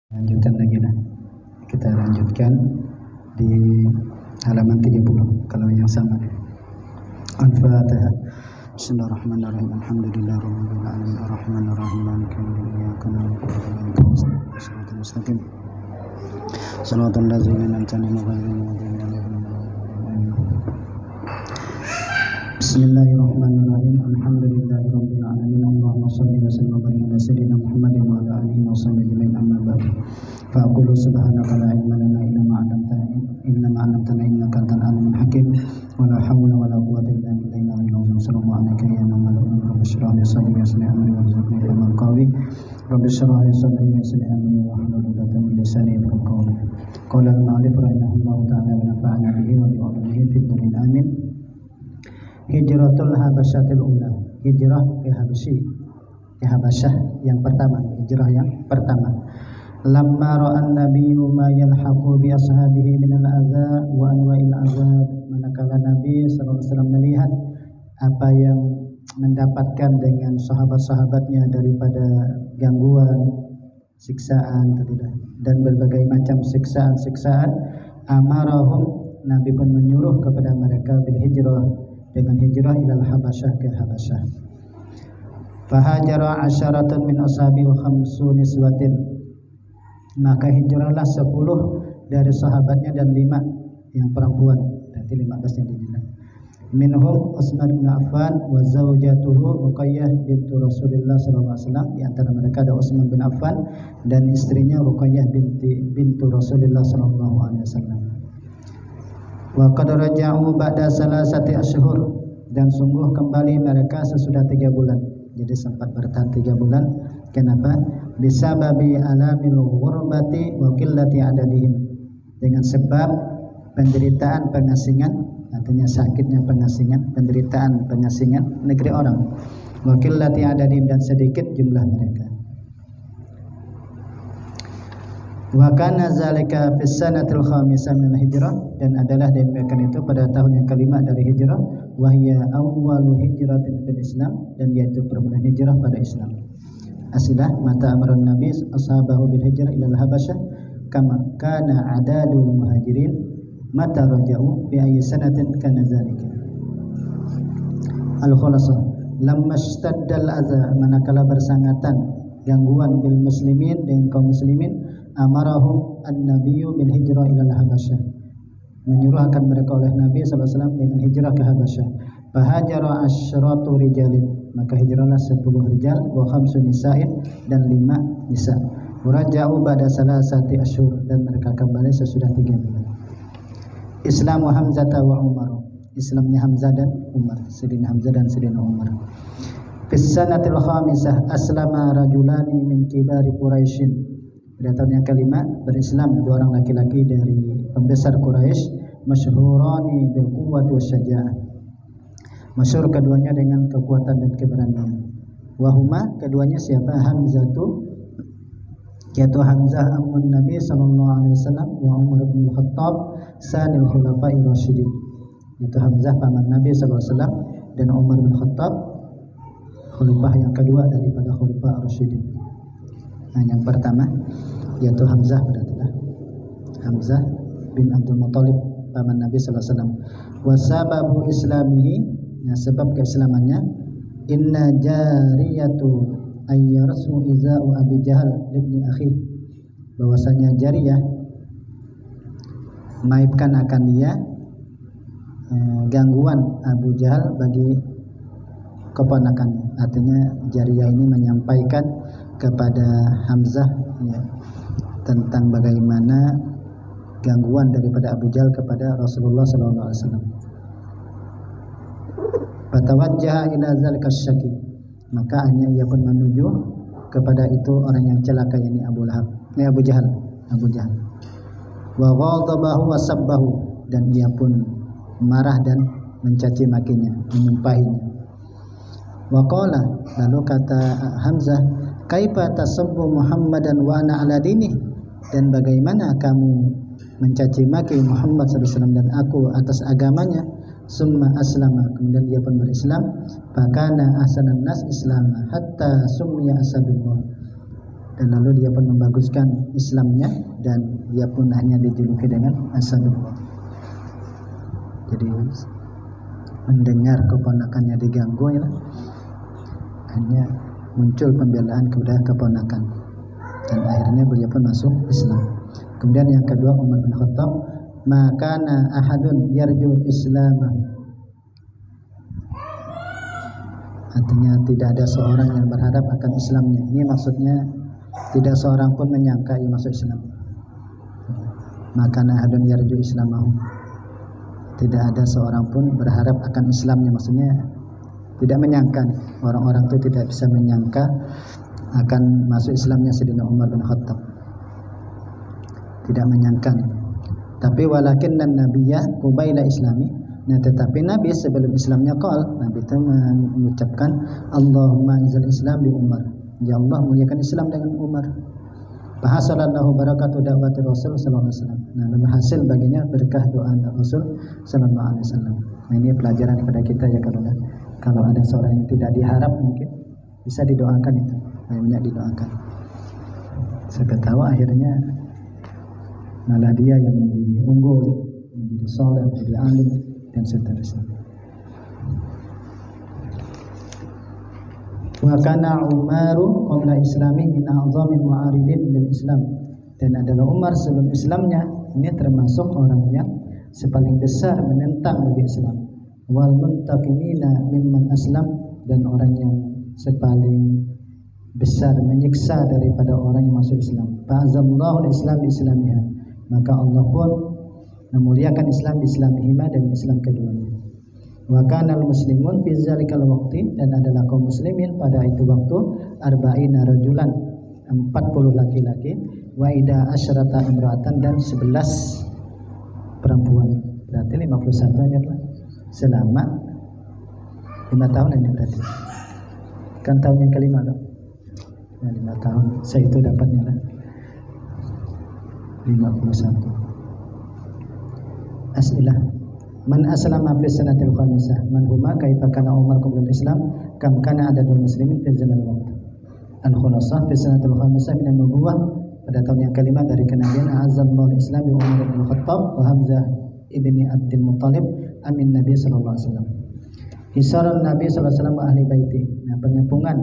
Lanjutkan lagi lah. Kita lanjutkan di halaman 30 kalau yang sama. Al-Fatihah. Bismillahirrahmanirrahim. Alhamdulillahirabbil alamin arrahmanirrahim maliki yaumiddin iyyaka na'budu wa iyyaka nasta'in ihdinas mustaqim shiratal ladzina an'amta 'alaihim ghairil maghdubi 'alaihim waladdallin. Bismillahirrahmanirrahim. Alhamdulillahirabbil alamin. Allahumma shalli wa sallim wa barik ala sayyidina Muhammadin wa ala alihi wa sahbihi ajma'in. Amma ba'd. Fa aqulu subhanaka la ilma lana illa ma 'allamtana innaka antal alimul hakim. Wa la hawla wa la quwwata illa billahi al-'aliyyil 'azhim. Ya Muhammad rabbi shrah li sadri wa yassir li amri warzuqni fahman qawli. Rabbi shrah li sadri wa yassir li amri wahlul 'uqdatam min lisani yafqahu qawli. Qala al-mu'allif rahimahullahu ta'ala wa nafa'ana bihi wa bi 'ulumihi fid darin amin. Hijratul Habasyatil Ula, hijrah ke Habasyah yang pertama, hijrah yang pertama. Lamma ra'an nabiyyu ma yalhaqu bi ashabihi minal adza wa anwa'il azab, manakala Nabi sallallahu alaihi wasallam melihat apa yang mendapatkan dengan sahabat-sahabatnya daripada gangguan, siksaan dan berbagai macam siksaan, amarahum, Nabi pun menyuruh kepada mereka bil hijrah, dengan hijrah ilal Habasyah ke Habasyah. Fahajara asyaratun min ashabi wa khamsu niswatin, maka hijrahlah 10 dari sahabatnya dan 5 yang perempuan, berarti 15 yang dinilai. Minhum Utsman bin Affan wa zaujatuhu Ruqayyah bintu Rasulillah sallallahu alaihi wasallam. Di antara mereka ada Utsman bin Affan dan istrinya Ruqayyah bintu Rasulillah sallallahu alaihi wasallam. Wa qad raja'u ba'da salasati ashhur, dan sungguh kembali mereka sesudah 3 bulan. Jadi sempat bertahan 3 bulan. Kenapa? Bisababi alamil ghurbati wa qillati adadihim, dengan sebab penderitaan pengasingan, artinya sakitnya pengasingan, penderitaan pengasingan negeri orang. Wa qillati adadihim, dan sedikit jumlah mereka. Wa kana zalika fi sanatil khamisah min hijrah, dan adalah demikian itu pada tahun yang kelima dari hijrah. Wa hiya awwalu hijratin fil Islam, dan yaitu permulaan hijrah pada Islam. Asilah mata amaran Nabi ashabahu bil hijrah ila al-Habasyah kama kana adadul muhajirin mata raja'u bi ayyi sanatin kana zalika. Al-khulasah, lamma ishtaddal adza, manakala bersangatan gangguan bil muslimin dengan kaum muslimin, amarahum an-nabiyyu bil hijrah ila al-Habasyah, menyuruhkan mereka oleh Nabi sallallahu alaihi wasallam dengan hijrah ke Habasyah. Fahajara asyratu rijalin, maka hijrahlah 10 rijal wa khamsu nisa'in, dan 5 nisa. Raja'u ba'da salasati asyhur, dan mereka kembali sesudah 3 bulan. Islamu Hamzah wa Umar, Islamnya Hamzah dan Umar, Sayyidina Hamzah dan Sayyidina Umar. Fis sanatil khamisah aslama rajulani min kibari Quraisyin, pada tahun yang kelima berislam 2 orang laki-laki dari pembesar Quraisy, masyhurani bil quwwati wasyaja'ah, masyhur keduanya dengan kekuatan dan keberanian. Wahuma, keduanya siapa? Hamzatu, yaitu Hamzah amun Nabi sallallahu alaihi wasallam, wa Umar bin Khattab sanil khulafa'ir rasyidin, yaitu Hamzah paman Nabi sallallahu alaihi wasallam dan Umar bin Khattab khalifah yang kedua daripada khulafah ar-rasyidin. Nah, yang pertama yaitu Hamzah, berarti Hamzah bin Abdul Muthalib paman Nabi sallallahu alaihi wasallam. Wa sababu islamihi, nah, sebab keislamannya, inna jariyatu ayyarsu iza'u Abi Jahal ibni akhi, bahwasanya jariyah maibkan akan dia gangguan Abu Jahal bagi keponakannya. Artinya jariyah ini menyampaikan kepada Hamzah, ya, tentang bagaimana gangguan daripada Abu Jahal kepada Rasulullah sallallahu alaihi wasallam. Fatawajjaha ila zalika syaki, maka hanya ia pun menuju kepada itu orang yang celaka, yakni Abu Jahal. Wa ghadabahu wa sabbahu, dan ia pun marah dan mencaci makinya, menyumpahinya. Wa qala, lalu kata Hamzah, kaifa tasabbu Muhammadan wa ana ala dinih, dan bagaimana kamu mencaci maki Muhammad sallallahu alaihi wasallam dan aku atas agamanya. Summa aslama, kemudian dia pun berislam. Fakana ahsanan nas islama hatta summiya asadullah, dan lalu dia pun membaguskan Islamnya dan dia pun hanya dijuluki dengan Asadullah. Jadi mendengar keponakannya diganggu ya, hanya muncul pembelaan kepada keponakan dan akhirnya beliau pun masuk Islam. Kemudian yang kedua, Umar bin Khattab, makana ahadun yarju islamah, artinya tidak ada seorang yang berharap akan Islamnya. Ini maksudnya tidak seorang pun menyangka ia masuk Islam. Makana ahadun yarju islamahu, tidak ada seorang pun berharap akan Islamnya, maksudnya tidak menyangka. Orang-orang itu tidak bisa menyangka akan masuk Islamnya Sayyidina Umar bin Khattab, tidak menyangka. Tapi walakinnan nabiyya qubaila islami, nah tetapi Nabi sebelum Islamnya Nabi itu mengucapkan Allahumma izal Islam bi Umar, ya Allah muliakan Islam dengan Umar. Fahasalallahu barakatuh da'wati Rasul sallallahu alaihi wasallam. Nah, lalu hasil baginya berkah doa Rasul sallallahu alaihi wasallam. Nah, ini pelajaran kepada kita ya, kalau ada seorang yang tidak diharap mungkin bisa didoakan itu. Banyak didoakan. Siapa tahu akhirnya malah dia yang menjadi unggul, menjadi soleh, menjadi alim dan seterusnya. Wa kana Umaru qabla islami min a'zamin mu'aridin lil Islam, dan adalah Umar sebelum Islamnya ini termasuk orang yang sepaling besar menentang bagi Islam. Wal muntaqimina mimman aslam, dan orang yang sepaling besar menyiksa daripada orang yang masuk Islam. Fa'azallahu al-Islam bi islamiha, maka Allah pun memuliakan Islam bi islamihima, dan Islam keduanya. Wa kana al-muslimun fi zalikal waqti, dan adalah kaum muslimin pada itu waktu arba'ina rajulan, 40 laki-laki, wa ida asyrata imra'atan, dan 11 perempuan. Berarti 51 aja lah. Selama 5 tahun ini berarti. Kan tahun yang kelima loh. Nah, 5 tahun saya itu dapatnya lah 51. As'ilah. Man aslama fi sanatil khamisah, man huma kaifa kana Umar qabla al-Islam, kam kana adadul muslimin fi zalal waqt. Al-Khulasah fi sanatil khamisah min an-nubuwah, pada tahun yang kelima dari kenabian, a'azzallahu al-Islam bi Umar bin Khattab wa Hamzah ibni Abdul Muttalib amin Nabi sallallahu alaihi wasallam. Hisarun Nabi sallallahu alaihi wasallam wa ahli baiti. Nah, pengepungan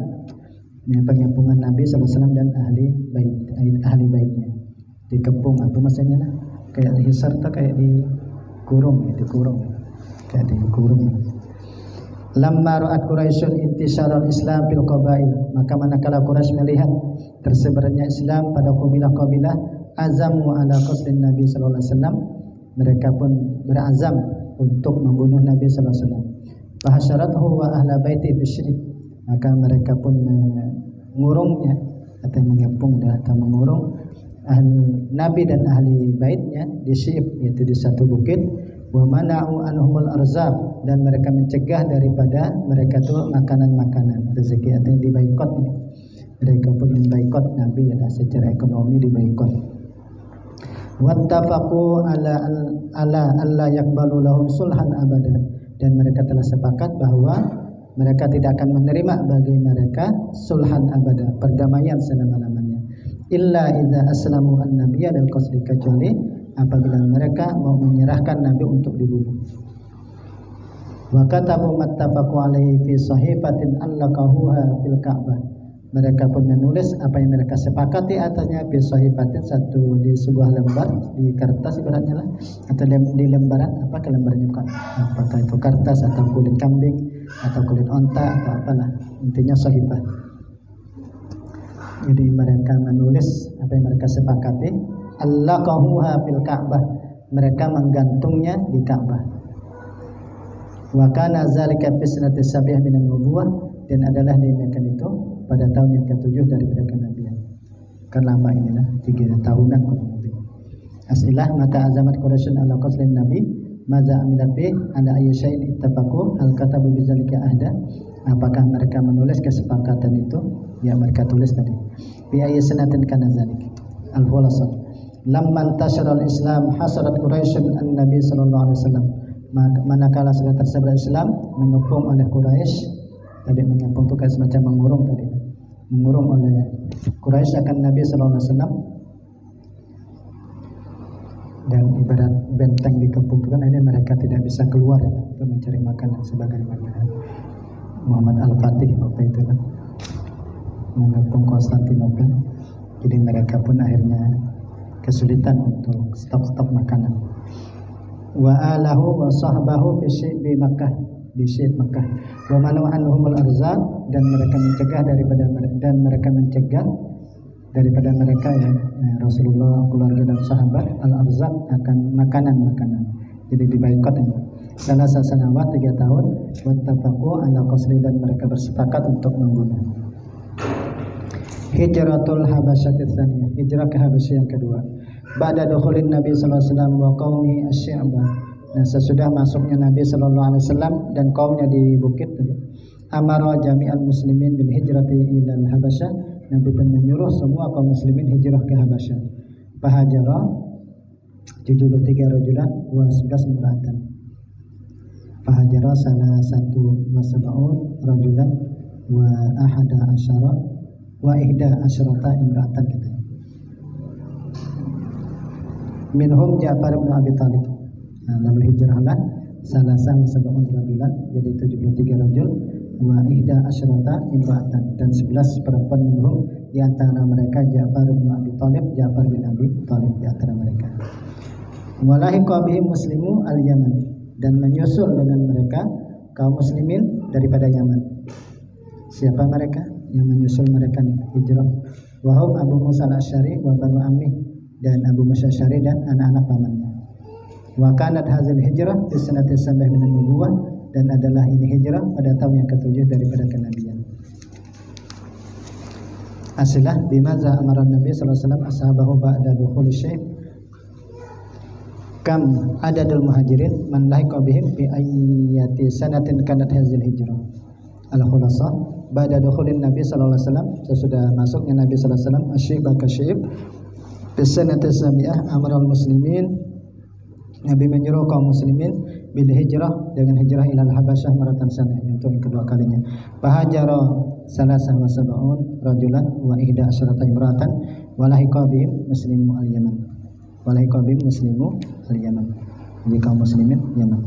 Nabi sallallahu alaihi wasallam dan ahli baitnya. Dikepung apa maksudnya lah? Kayak hisar tuh kayak dikurung. Lamma ra'at Quraisyun intisharul Islam fil qabail, maka manakala Quraisy melihat tersebarnya Islam pada kabilah-kabilah, azamu ala qasrin Nabi sallallahu alaihi wasallam, mereka pun berazam untuk membunuh Nabi sallallahu alaihi wasallam. Fahasyarathu wa ahla baiti bisyrik, maka mereka pun mengurungnya atau mengepung atau mengurung Nabi dan ahli baitnya di Syib, yaitu di satu bukit. Wa mana'u anhumul arzab, dan mereka mencegah daripada mereka itu makanan-makanan rezeki, artinya dibaikot. Mereka pun membaikot Nabi ya, secara ekonomi dibaikot. Wattafaqu ala alla yaqbalu lahum sulhan abada, dan mereka telah sepakat bahwa mereka tidak akan menerima bagi mereka sulhan abada, perdamaian selama-lamanya, illa idza aslamu an-nabiyya dal qasdi, kecuali apabila mereka mau menyerahkan Nabi untuk dibunuh. Wa katabu mattafaqu alaihi fi sahifatin allaqahuha fil Ka'bah, mereka pun menulis apa yang mereka sepakati atasnya fi sahifatin, satu di sebuah lembar, di kertas ibaratnya lah, atau di lembaran, apa ke lembarnya bukan, apakah itu kertas atau kulit kambing atau kulit onta atau apalah, intinya sahifah. Jadi mereka menulis apa yang mereka sepakati, allaqahuha fil Ka'bah, mereka menggantungnya di Ka'bah. Wa kana zalika fi sanati sab'ah min an-nubuwah, dan adalah demikian itu pada tahun yang ke-7 daripada kenabian. Kan lama inilah 3 tahunan kurang lebih. As'ilah mata azamat Quraisyun ala qaslin Nabi, maza amilat bi ala ayyi syai'in ittafaqu, hal katabu bizalika ahda, apakah mereka menulis kesepakatan itu? Ya, mereka tulis tadi. Bi ayyi sanatin kana zalik. Al-Khulasah. Lamman tasyaral Islam hasarat Quraisyun an-Nabi sallallahu alaihi wasallam, manakala sudah tersebar Islam, mengepung oleh Quraisy. Tadi mengepung itu kayak semacam mengurung tadi. mengurung oleh Quraisy akan Nabi sallallahu alaihi wasallam, dan ibarat benteng dikepungkan, ini mereka tidak bisa keluar ya, untuk mencari makanan sebagaimana Muhammad Al-Fatih waktu itu kan mengepung Konstantinopel. Jadi mereka pun akhirnya kesulitan untuk stok makanan. Wa alahu wa sahbahu bi Makkah, di Syekh Makkah. Wa manu anhumul arzaq, dan mereka mencegah daripada mereka ya, Rasulullah, keluarga dan sahabat al-arzaq akan makanan. Jadi dibaikot ini. Salah sanawat 3 tahun, wattafaqu ala qasri, dan mereka bersepakat untuk membunuh. Hijratul Habasyah tsaniyah, hijrah ke Habasyah yang kedua. Ba'da dukhulin Nabi sallallahu alaihi wasallam wa qaumi asy-Sya'ba. Nah, sesudah masuknya Nabi sallallahu alaihi wasallam dan kaumnya di bukit tadi. Amara jami'al muslimin bil hijrati ila al-Habasyah. Nabi pun menyuruh semua kaum muslimin hijrah ke Habasyah. Fahajara 73 rajulan wa 11 imra'atan. Fahajara salah satu wa sab'un rajulan wa ahada asyara wa ihda asyrata imra'atan gitu. Minhum Ja'far bin Abi Thalib. Nah, lalu hijrahlah salah sab'un rajulan, jadi 73 rajul, wa ihda asyrata imra'atan, dan 11 perempuan. Minhum, di antara mereka Ja'far bin Abi Thalib, Ja'far bin Abi Thalib di antara mereka. Walahiqa bihim muslimu al-Yaman, dan menyusul dengan mereka kaum muslimin daripada Yaman. Siapa mereka yang menyusul mereka nih hijrah? Wahum Abu Musa al-Asy'ari wa banu ammi, dan Abu Musa al-Asy'ari dan anak-anak pamannya. Wa kanat hazil hijrah fi sanati sab'ah min an-nubuwah, dan adalah ini hijrah pada tahun yang ke-7 daripada kenabian. Asilah bimaza amara Nabi sallallahu alaihi wasallam ashabahu ba'da dukhul syekh. Kam adadul muhajirin man lahiqa bihim bi ayyati sanatin kanat hazil hijrah. Al-Khulasa, ba'da dukhulin Nabi sallallahu alaihi wasallam, sesudah masuknya Nabi sallallahu alaihi wasallam, asyib kasyib bi sanati sabi'ah amara muslimin. Nabi menyuruh kaum muslimin bil hijrah, dengan hijrah ilal Habasyah maratan sana, untuk yang kedua kalinya. Fahajara salasah wa sab'un rajulan wa ihda asyrata imra'atan wa lahiqa bihim muslimu al-Yaman. Jadi kaum muslimin Yaman.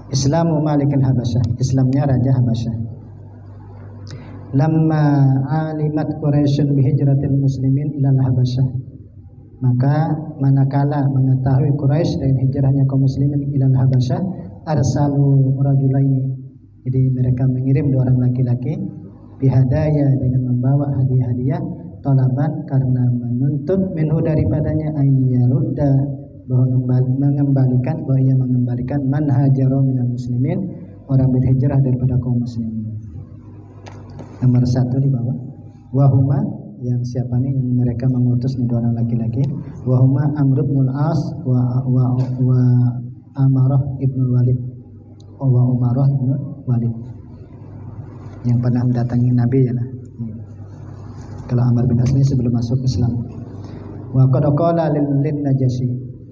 Islamu Malik al-Habasyah, Islamnya Raja Habasyah. Lamma alimat Quraisyun bihijratil muslimin ilal Habasyah, maka manakala mengetahui Quraisy dengan hijrahnya kaum muslimin ilal Habasyah, arsalu rajulaini, jadi mereka mengirim 2 orang laki-laki, bihadaya, dengan membawa hadiah-hadiah, talaban, karena menuntut, minhu, daripadanya, ayyarudda, bahwa ia mengembalikan man hajara minal muslimin, orang berhijrah daripada kaum muslimin. Nomor 1 di bawah, wahuma, yang siapa nih yang mereka mengutus nih 2 orang laki-laki, wahuma Amr bin al-As wa Amarah ibn Walid, wa Umarah ibn Walid, yang pernah mendatangi Nabi ya lah. Kalau Amr bin As ini sebelum masuk Islam. Wa qad qala lin Najasyi,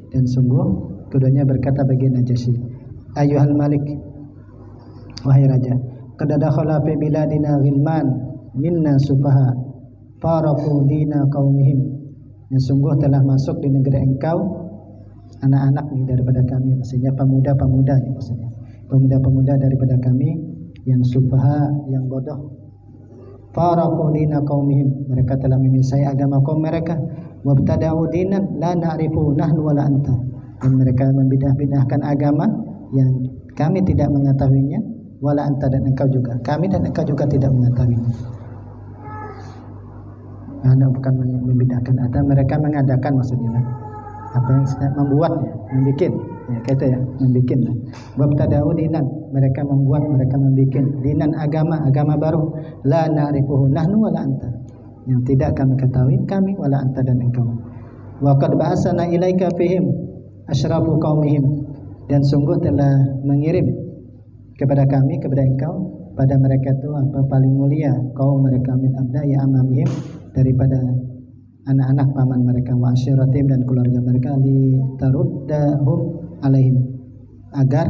dan sungguh keduanya berkata bagi Najasyi, ayyuhal malik, wahai raja, qad dakhala fi biladina ghilman minna sufaha faraku dina qaumihim, yang sungguh telah masuk di negeri engkau anak-anak nih daripada kami, maksudnya pemuda-pemuda ya, maksudnya pemuda-pemuda daripada kami yang sufaha, yang bodoh. Faraku dina qaumihim, mereka telah memisai agama kaum mereka. Wabtada'u dinan la na'rifu nahnu wala anta, dan mereka membidah-bidahkan agama yang kami tidak mengetahuinya, wala anta, dan engkau juga, kami dan engkau juga tidak mengetahuinya. Nah, bukan membidahkan, atau mereka mengadakan, maksudnya apa yang membuat ya, membikin ya, kayak itu ya, membikin. Wabtada'u dinan, mereka membuat, mereka membikin dinan, agama baru, la na'rifuhu nahnu wala anta, yang tidak kami ketahui, kami wala anta, dan engkau. Wa qad ba'asana ilaika fihim asyrafu qaumihim, dan sungguh telah mengirim kepada kami, kepada engkau, pada mereka itu apa paling mulia kaum mereka, min abna'i amamihim, daripada anak-anak paman mereka, wa asyiratim, dan keluarga mereka, li taruddahum alaihim, agar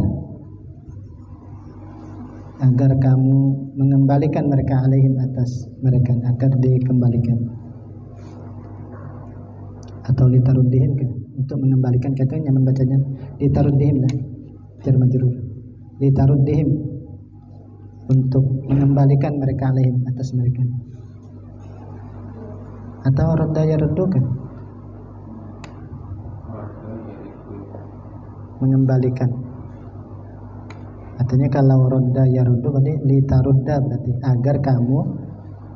agar kamu mengembalikan mereka alaihim atas mereka, agar dikembalikan, atau litaruddihim kan, untuk mengembalikan, katanya nyaman bacanya litaruddihim lah, jar majrur, litaruddihim, untuk mengembalikan mereka alaihim atas mereka, atau radda yaruddu kan, mengembalikan. Artinya kalau radda yaruddu berarti litarudda, berarti agar kamu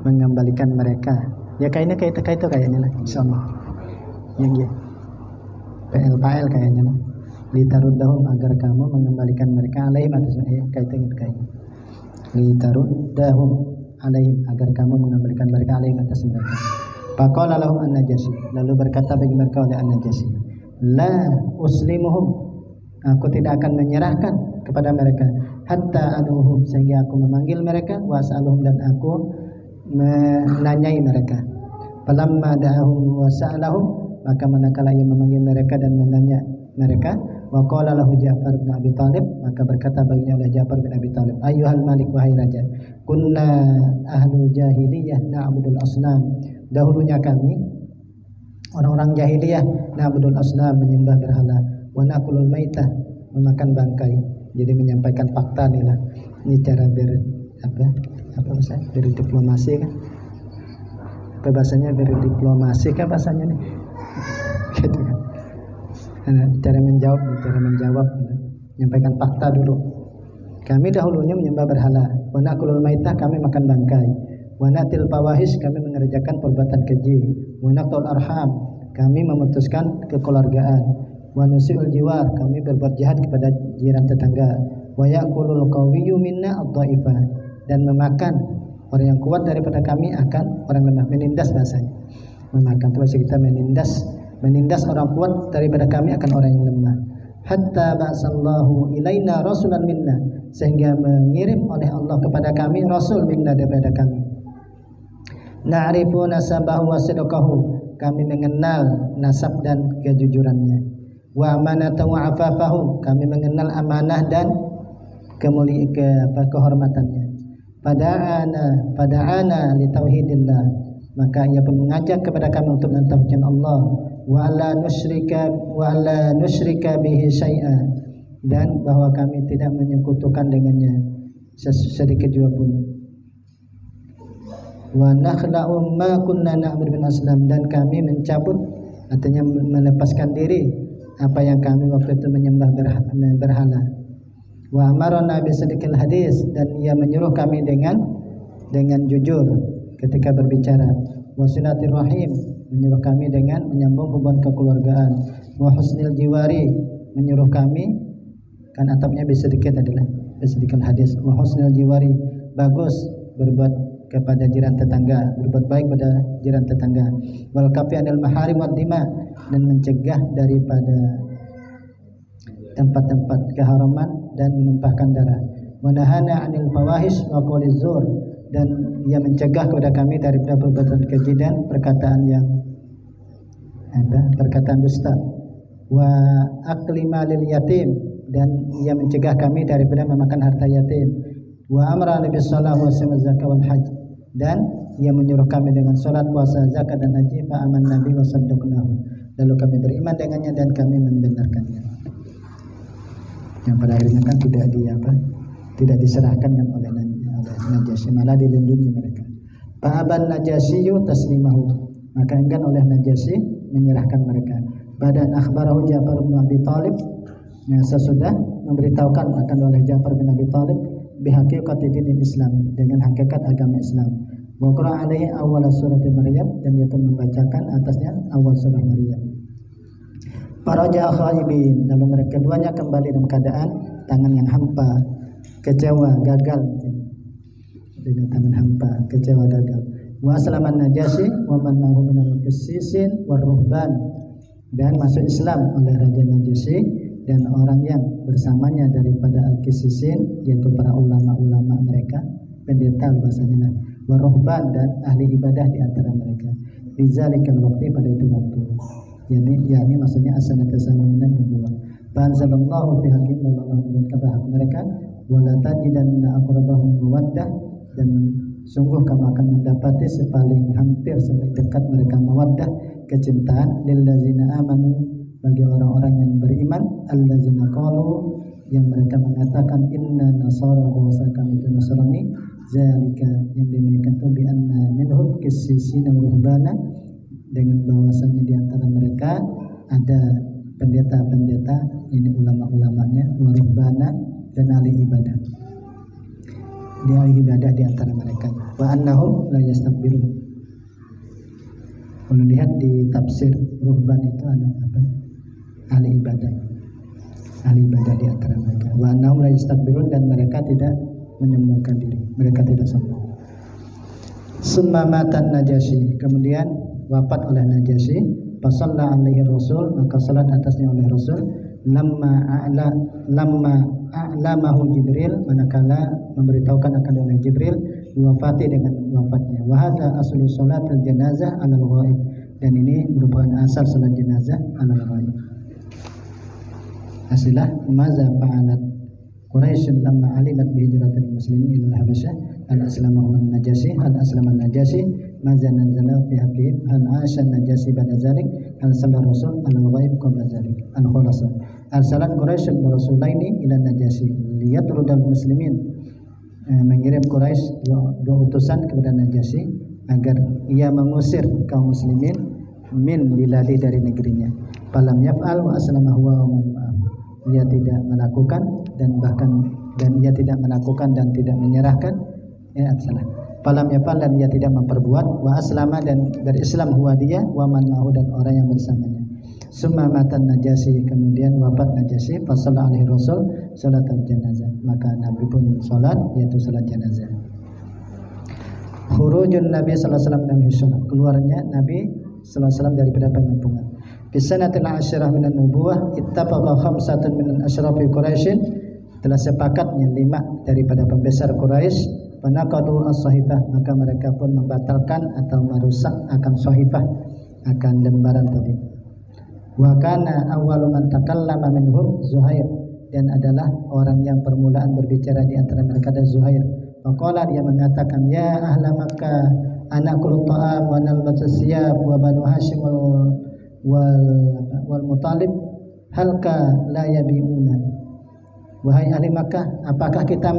mengembalikan mereka. Ya kayaknya kayaknya lah, insyaallah. Ya. PL kayaknya lah. Litaruddahum, agar kamu mengembalikan mereka alaihim atas kayaknya. Litaruddahum alaihim, agar kamu mengembalikan mereka alaihim atas mereka. Faqala lahum an-Najasyi, lalu berkata bagi mereka oleh an-Najasyi, la uslimuhum, aku tidak akan menyerahkan kepada mereka, hatta aduhum, sehingga aku memanggil mereka, was'aluhum, dan aku menanyai mereka. Falamma da'ahum was'alahum, maka manakala ia memanggil mereka dan menanya mereka, wa qala lahu Ja'far bin Abi Thalib, maka berkata baginya oleh Ja'far bin Abi Thalib, ayyuhal malik, wahai raja, kunna ahlu jahiliyah na'budul asnam, dahulunya kami orang-orang jahiliyah na'budul asnam, menyembah berhala, wa na'kulul maitah, memakan bangkai. Jadi menyampaikan fakta nih lah. Ini cara berdiplomasi kan? Apa bahasanya, berdiplomasi kan bahasanya nih? Gitu kan. Cara menjawab, menyampaikan fakta dulu. Kami dahulunya menyembah berhala, wa na'kulul maitah, kami makan bangkai, wa natil fawahish, kami mengerjakan perbuatan keji, wa naqtul arham, kami memutuskan kekeluargaan, wa nusiul jiwar, kami berbuat jahat kepada jiran tetangga, wa ya'kulul qawiyyu minna ad-dha'ifa, dan memakan orang yang kuat daripada kami akan orang lemah. Menindas bahasanya, memakan itu bahasa kita, menindas orang kuat daripada kami akan orang yang lemah. Hatta ba'asallahu ilaina rasulan minna, sehingga mengirim oleh Allah kepada kami rasul minna, daripada kami. Na'rifu nasabahu wa sidqahu, kami mengenal nasab dan kejujurannya. Wa amanatahu wa afafahu, kami mengenal amanah dan kehormatannya. Pada'ana li tauhidillah, maka ia pun mengajak kepada kami untuk mentauhidkan Allah, wa alla nusyrika bihi syai'a, dan bahwa kami tidak menyekutukan dengannya sedikit juga pun. Wa nakhla'u ma kunna na'budu min aslam, dan kami mencabut, artinya melepaskan diri apa yang kami waktu itu menyembah berhala. Wa amarna bi sidqil hadis, dan ia menyuruh kami dengan jujur ketika berbicara. Wa silatir rahim, menyuruh kami dengan menyambung hubungan kekeluargaan. Wa husnil jiwari, menyuruh kami, kan atapnya bisa sedikit adalah sedikit hadis. Wa husnil jiwari, bagus berbuat kepada jiran tetangga, berbuat baik pada jiran tetangga. Wal kafi anil maharim wad dima, dan mencegah daripada tempat-tempat keharaman dan menumpahkan darah. Wa nahana anil fawahish wa qawliz zur, dan ia mencegah kepada kami daripada perbuatan keji dan perkataan dusta. Wa akli malil yatim, dan ia mencegah kami daripada memakan harta yatim. Wa amra bis shalah wa zakat wal hajj, dan ia menyuruh kami dengan salat, puasa, zakat dan haji. Fa aman nabi wa saddaqnahu, lalu kami beriman dengannya dan kami membenarkannya. Yang pada akhirnya kan tidak diserahkan kan oleh Najasyi, malah dilindungi mereka. Fa'aban Najasyiyu taslimahu, maka enggan oleh Najasyi menyerahkan mereka. Badan akhbarahu Ja'far bin Abi Thalib, sesudah memberitahukan akan oleh Ja'far bin Abi Thalib bihaqiqati dinil Islam, dengan hakikat agama Islam. Wa qara'a alaihi awwal surati Maryam, dan dia pun membacakan atasnya awal surah Maryam. Faraja khaibin, lalu mereka keduanya kembali dalam keadaan tangan yang hampa, kecewa, gagal, dengan tangan hampa, kecewa, gagal. Wa aslaman Najasyi wa man ma'hu minal qissisin war ruhban, dan masuk Islam oleh Raja Najasyi dan orang yang bersamanya daripada al-qissisin, yaitu para ulama-ulama mereka, pendeta bahasanya, war ruhban, dan ahli ibadah di antara mereka. Bizalikal waqti, pada itu waktu, yakni maksudnya asanata sama minan nubuwah. Fa anzalallahu fi haqqihim, Allah menurunkan hak mereka, wala tajidanna aqrabahum mawaddah, dan sungguh kamu akan mendapati sepaling hampir sepaling dekat mereka mawaddah, kecintaan, lillazina amanu, bagi orang-orang yang beriman, allazina qalu, yang mereka mengatakan inna nasara, bahwa kami itu Nasrani, zalika, yang demikian itu bi anna minhum qissisina wa ruhbana, dengan bahwasanya di antara mereka ada pendeta-pendeta, ini ulama-ulamanya, wa ruhbana, dan ahli ibadah. Dia ahli ibadah di antara mereka. Wa annahum la yastakbirun. Kalau lihat di tafsir ruhban itu ada apa? Ahli ibadah. Ahli ibadah di antara mereka. Wa annahum la yastakbirun, dan mereka tidak menyombongkan diri. Mereka tidak sombong. Summa matan Najasyi, kemudian wafat oleh Najasyi. Fasalla alaihi Rasul, maka salat atasnya oleh Rasul. Lamma a'lamahu Jibril, manakala memberitahukan akan oleh Jibril wafati dengan wafatnya. Wa hadza aslu salatul janazah alal ghaib, dan ini merupakan asal salat jenazah alal ghaib. Asilah maza fa'alat Quraisy lamma alimat bi hijratil muslimin ila al-Habasyah al-aslamahu an-Najasyi al-aslaman Najasyi maza nazala fi haqqihim hal asha an-Najasyi ba'da zalik hal salla rasul al-ghaib qabla zalik al-khulasa arsalat Quraisy rasulaini ila Najasyi liyatrudal muslimin, mengirim Quraisy dua utusan kepada Najasyi agar ia mengusir kaum muslimin min biladi, dari negerinya. Falam yaf'al wa aslamahu wa man ma'ahu, ia tidak melakukan dan ia tidak melakukan dan tidak menyerahkan, salah. Falam yaf'al, dan ia tidak memperbuat, wa aslama, dan berislam huwa dia, wa man ma'ahu, dan orang yang bersamanya. Summa matan Najasyi, kemudian wafat Najasyi, fa shalla alaihi Rasul salatul janazah, maka Nabi pun salat, yaitu salat janazah. Khurujun Nabi sallallahu alaihi wasallam min husn, keluarnya Nabi sallallahu alaihi wasallam daripada pengampungan. Fi sanatil asyirah minan nubuwah ittafaqa khamsatun min asyrafi Quraisy, telah sepakatnya 5 daripada pembesar Quraisy, fanaqadu as-sahifah, maka mereka pun membatalkan atau merusak akan sahifah, akan lembaran tadi. Wa kana awwalu man takallama minhum Zuhair, dan adalah orang yang permulaan berbicara di antara mereka adalah Zuhair. Faqala, dia mengatakan, ya ahla Makkah anakul ta'am wa nalbasu siyab wa banu Hashim wal Muttalib halka la yabiuna. Wahai ahli Makkah, apakah kita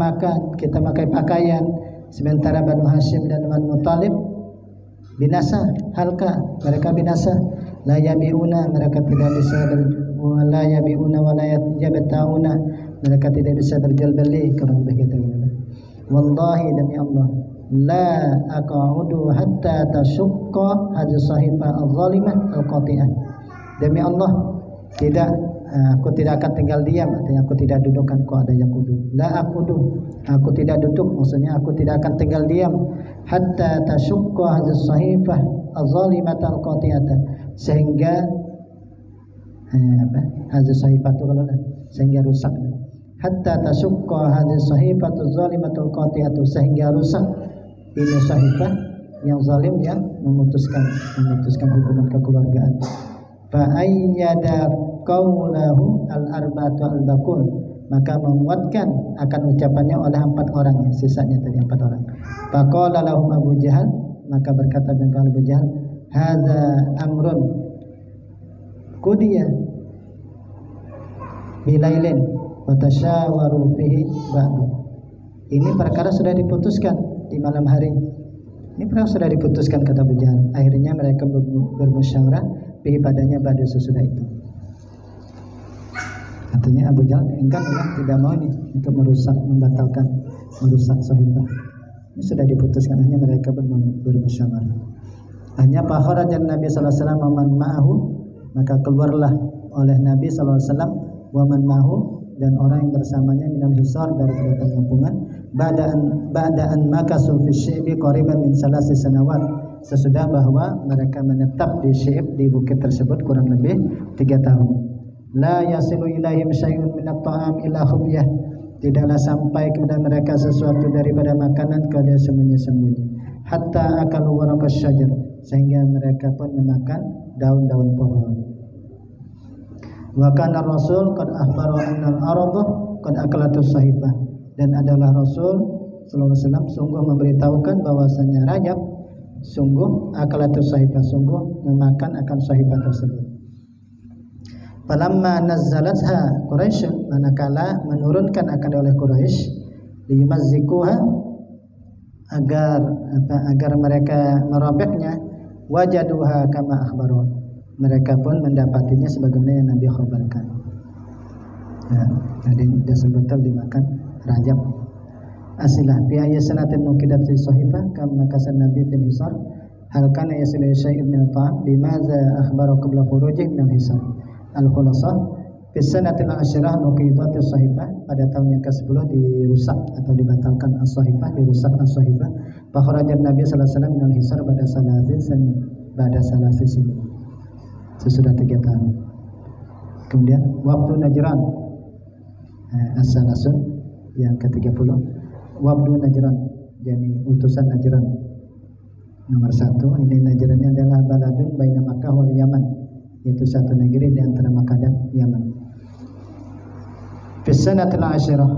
pakai pakaian sementara Banu Hashim dan Banu Muttalib binasa? Halka, mereka binasa. La yabiuna, mereka tidak bisa la yabiuna wa la yabtauna, mereka tidak bisa berjual beli, kalau begitu. Wallahi, demi Allah, la aq'udu hatta tashqa hadhihi sahifah al-zalimah al-qati'ah. Demi Allah, aku tidak akan tinggal diam, artinya aku tidak duduk, kau ada yang kudu. La aqudu, aku tidak duduk, maksudnya aku tidak akan tinggal diam, hatta tashqa hadhihi sahifah al-zalimah al-qati'ah, sehingga hadhihi sahifah itu kalau sehingga rusak. Hatta tashqa hadhihi sahifah al-zalimah al-qati'ah, sehingga rusak ini sahifah yang zalim, yang memutuskan hubungan kekeluargaan. Fa ayyada qaulahu al-arba'atu al-baqun, maka menguatkan akan ucapannya oleh 4 orang, ya, sisanya tadi 4 orang. Faqala lahum Abu Jahal, maka berkata Abu Jahal, hadza amrun qudiya bilailin wa tasyawaru fihi ba'du. Ini perkara sudah diputuskan di malam hari. Ini perkara sudah diputuskan, kata Abu Jahal. Akhirnya mereka bermusyawarah fihi padanya pada sesudah itu. Artinya Abu Jahal tidak mau ini untuk membatalkan, merusak sahifah. Ini sudah diputuskan, hanya mereka bermusyawarah. Hanya fakharajan Nabi sallallahu alaihi wasallam wa man ma'ahu, maka keluarlah oleh Nabi sallallahu alaihi wasallam wa man ma'ahu, dan orang yang bersamanya minal hisar, dari pengampungan, ba'da'an makasu fi syi'bi qariban min 3 sanawat, sesudah bahwa mereka menetap di Syi'b, di bukit tersebut, kurang lebih 3 tahun. La yasilu ilaihim syai'un min at-ta'am illa khufyah, tidaklah sampai kepada mereka sesuatu daripada makanan kepada sembunyi-sembunyi. Hatta akalu waraqas syajar, sehingga mereka pun memakan daun-daun pohon. Wa kana Rasul qad akhbara anna al-arada qad akalatus sahifah, dan adalah Rasul sallallahu alaihi wasallam sungguh memberitahukan bahwasanya Rajab sungguh akalatus sahifah, sungguh memakan akan sahifah tersebut. Falamma nazzalatha Quraisy, manakala menurunkan akan oleh Quraisy, liyumazzikuha, agar mereka merobeknya, wajaduha kama akhbaru, mereka pun mendapatinya sebagaimana yang Nabi khabarkan. Ya, jadi betul dimakan Rajab. Asilah bi ayyi sanatin nuqidat fi sahifah kama kasan Nabi fil hisar, hal kana yasilu syai'un min ta'am bimaza akhbara qabla khuruji min hisar. Al-Khulasah fi sanatil asyrah nuqidat sahifah, pada tahun yang ke-10 dirusak atau dibatalkan as-sahifah, dirusak as-sahifah. Fa kharaja Nabi sallallahu alaihi wasallam min hisar pada salasin sini, sesudah 3 tahun. Kemudian waktu Najran, as-salasun yang ke-30, Wabdu Najran, yakni utusan Najran nomor 1. Ini Najran ini adalah baladun baina Makkah wal Yaman, yaitu satu negeri di antara Makkah dan Yaman. Fi sanatil asyirah,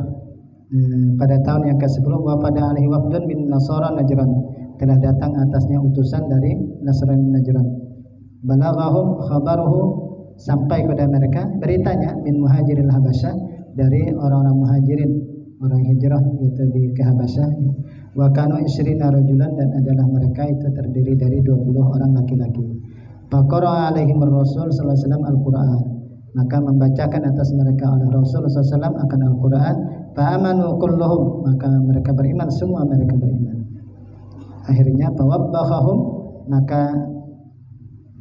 pada tahun yang ke-10, wa pada alaihi wafdun min Nasara Najran, telah datang atasnya utusan dari Nasrani Najran. Balaghahum khabaruhu, sampai kepada mereka beritanya, min muhajiril Habasyah, dari orang-orang muhajirin, orang hijrah yaitu ke Habasyah. Wa kanu isrina rajulan, dan adalah mereka itu terdiri dari 20 orang laki-laki. Faqara alaihim Rasul sallallahu alaihi wasallam al-Qur'an, maka membacakan atas mereka oleh Rasul sallallahu alaihi wasallam akan Al-Qur'an. Fa amanu kulluhum, maka mereka beriman, semua mereka beriman. Akhirnya fawabbahum, maka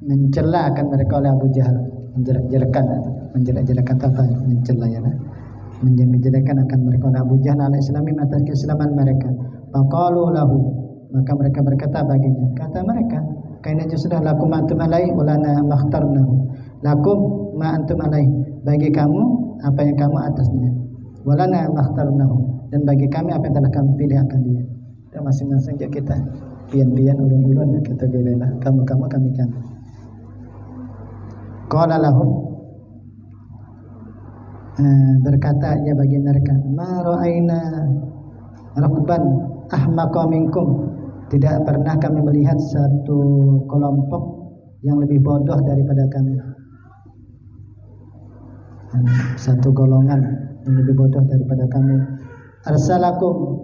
mencela akan mereka oleh Abu Jahal, menjelek-jelekan apa? Mencela ya, menjelekkan akan mereka oleh Abu Jahal ala islamin, atas keislaman mereka. Faqalu lahu, maka mereka berkata baginya, kata mereka, kaina sudah lakum antum alai walana makhtarnahu, lakum ma antum alai, bagi kamu apa yang kamu atasnya, walana makhtarnahu, dan bagi kami apa yang telah kami pilih akan dia. Dan masing-masing kita pian-pian ulun-ulun kita gelela, kamu kami. Qala lahum, berkata ya bagi mereka, ma ra'aina rakban ahmaqa minkum, tidak pernah kami melihat satu kelompok yang lebih bodoh daripada kami, satu golongan yang lebih bodoh daripada kami. Arsalakum